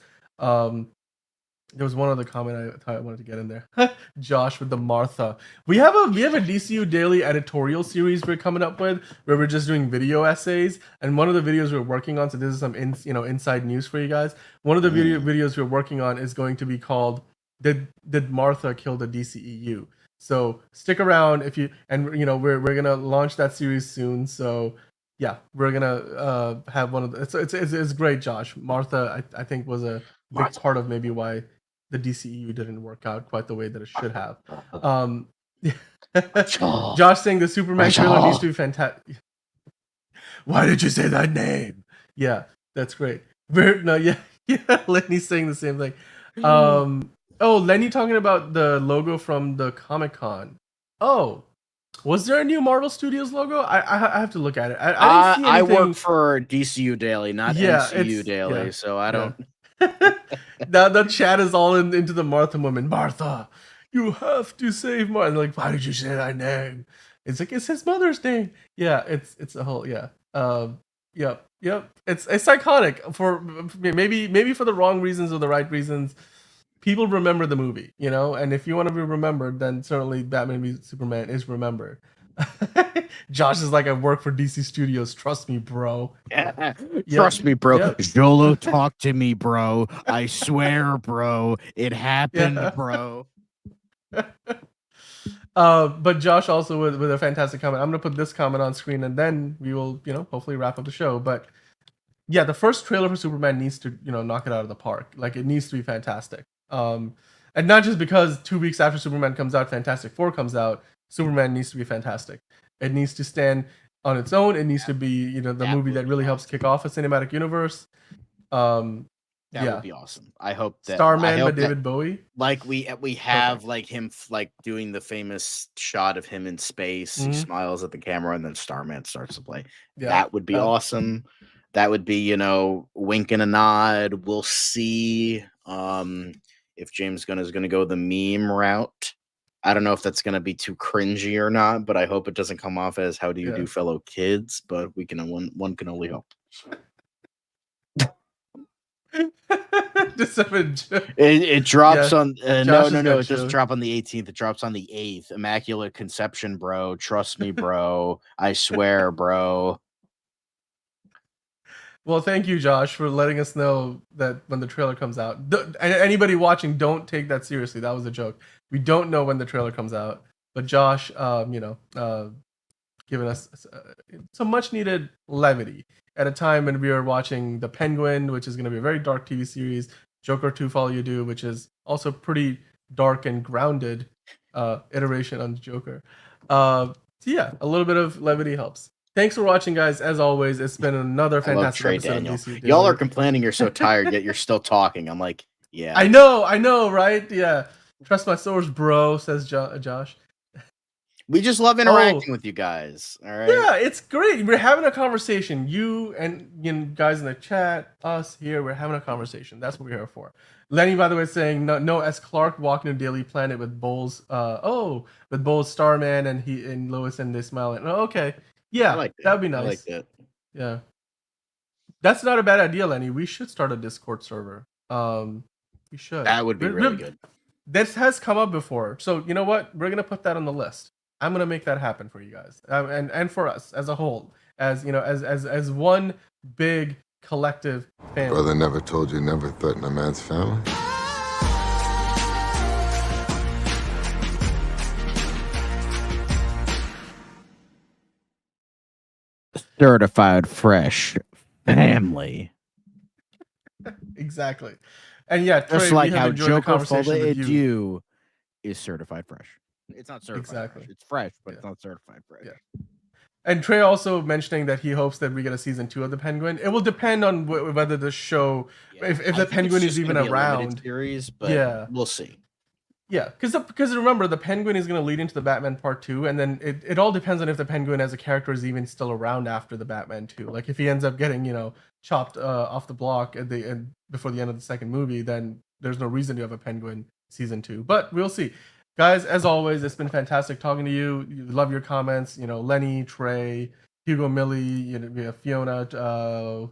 There was one other comment I thought I wanted to get in there. Josh with the Martha. We have a DCU Daily editorial series we're coming up with where we're just doing video essays. And one of the videos we're working on, so this is some inside news for you guys. One of the videos we're working on is going to be called Did Martha Kill the DCEU? So stick around we're gonna launch that series soon. So yeah, we're gonna have one of the it's great, Josh. Martha I think was a big part of maybe why the DCEU didn't work out quite the way that it should have. Josh saying the Superman trailer needs to be fantastic. Why did you say that name? Yeah, that's great. Yeah, Lenny's saying the same thing. Lenny talking about the logo from the Comic-Con. Oh, was there a new Marvel Studios logo? I have to look at it. I didn't see anything. I work for DCU Daily, not MCU Daily, so I don't. Now the chat is all into the Martha woman. Martha, you have to save Martha. Like, why did you say that name? It's like it's his mother's name. Yeah, it's a whole Yep. It's iconic for maybe for the wrong reasons or the right reasons. People remember the movie, and if you want to be remembered, then certainly Batman v Superman is remembered. Josh is like, I work for DC Studios. Trust me, bro. Trust me, bro. Jolo, talk to me, bro. I swear, bro. It happened, bro. But Josh also with a fantastic comment. I'm gonna put this comment on screen, and then we will, hopefully wrap up the show. But yeah, the first trailer for Superman needs to, knock it out of the park. Like, it needs to be fantastic. And not just because 2 weeks after Superman comes out, Fantastic Four comes out. Superman needs to be fantastic. It needs to stand on its own. It needs to be, the movie that really helps kick off a cinematic universe. That Yeah. would be awesome. I hope that Starman by hope that, David Bowie. like we have like him like doing the famous shot of him in space. He Mhm. smiles at the camera, and then Starman starts to play. Yeah, That would be awesome. That would be, wink and a nod. We'll see if James Gunn is going to go the meme route. I don't know if that's going to be too cringy or not, but I hope it doesn't come off as "How do you do, fellow kids?" But we can one can only hope. It drops on no, it doesn't drop on the 18th. It drops on the 8th. Immaculate Conception, bro. Trust me, bro. I swear, bro. Well, thank you, Josh, for letting us know that when the trailer comes out. Anybody watching, don't take that seriously. That was a joke. We don't know when the trailer comes out, but Josh, giving us some much needed levity at a time when we are watching The Penguin, which is going to be a very dark TV series, Joker 2 Folie, which is also pretty dark and grounded iteration on the Joker. So yeah, a little bit of levity helps. Thanks for watching, guys. As always, it's been another fantastic episode of DCU Daily. Y'all are complaining you're so tired, yet you're still talking. I'm like, yeah. I know, right? Yeah. Trust my source, bro, says Josh. We just love interacting with you guys. All right. Yeah, it's great. We're having a conversation. You and guys in the chat, us here, we're having a conversation. That's what we're here for. Lenny, by the way, saying no S. Clark walking to Daily Planet with Bowles. With Bowles, Starman, and Lois, and they smiling. Oh, okay. Yeah, like that. That'd be nice. I like that. Yeah. That's not a bad idea, Lenny. We should start a Discord server. We should. That would be really good. This has come up before. So you know what? We're gonna put that on the list. I'm gonna make that happen for you guys, and for us as a whole, as one big collective family. Brother never told you never threaten a man's family. Certified fresh family. Exactly, and yeah, Trey, just like how Joker Folie you is certified fresh. It's not certified fresh. It's fresh, but it's not certified fresh. Yeah. And Trey also mentioning that he hopes that we get a season 2 of the Penguin. It will depend on whether the show, if the Penguin is even around. Series, but we'll see. Yeah, because remember, the Penguin is going to lead into the Batman Part 2, and then it all depends on if the Penguin as a character is even still around after the Batman 2. Like, if he ends up getting, chopped off the block before the end of the second movie, then there's no reason to have a Penguin season 2. But we'll see. Guys, as always, it's been fantastic talking to you. Love your comments. Lenny, Trey, Hugo, Millie, we have Fiona.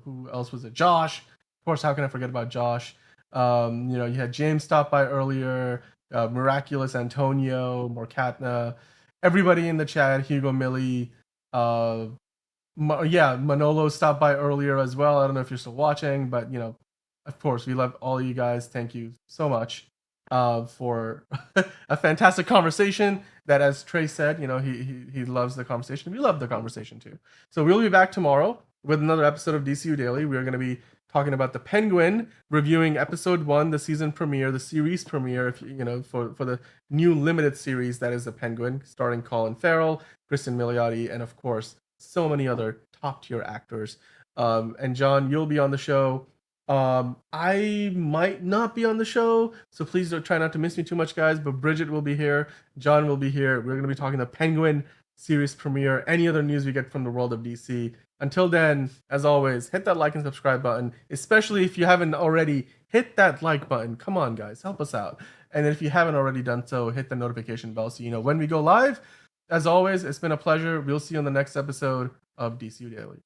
Who else was it? Josh. Of course, how can I forget about Josh? You had James stop by earlier. Miraculous Antonio, Morkatna, everybody in the chat, Hugo, Millie, Manolo stopped by earlier as well. I don't know if you're still watching, but of course, we love all of you guys. Thank you so much for a fantastic conversation. That, as Trey said, he loves the conversation. We love the conversation too. So we'll be back tomorrow with another episode of DCU Daily. We're going to be talking about The Penguin, reviewing episode 1, the season premiere, the series premiere, for the new limited series that is The Penguin, starring Colin Farrell, Kristen Milioti, and of course, so many other top tier actors. And John, you'll be on the show. I might not be on the show, so please don't try not to miss me too much, guys. But Bridget will be here. John will be here. We're going to be talking The Penguin series premiere, any other news we get from the world of DC. Until then, as always, hit that like and subscribe button, especially if you haven't already. Hit that like button. Come on, guys, help us out. And if you haven't already done so, hit the notification bell so you know when we go live. As always, it's been a pleasure. We'll see you on the next episode of DCU Daily.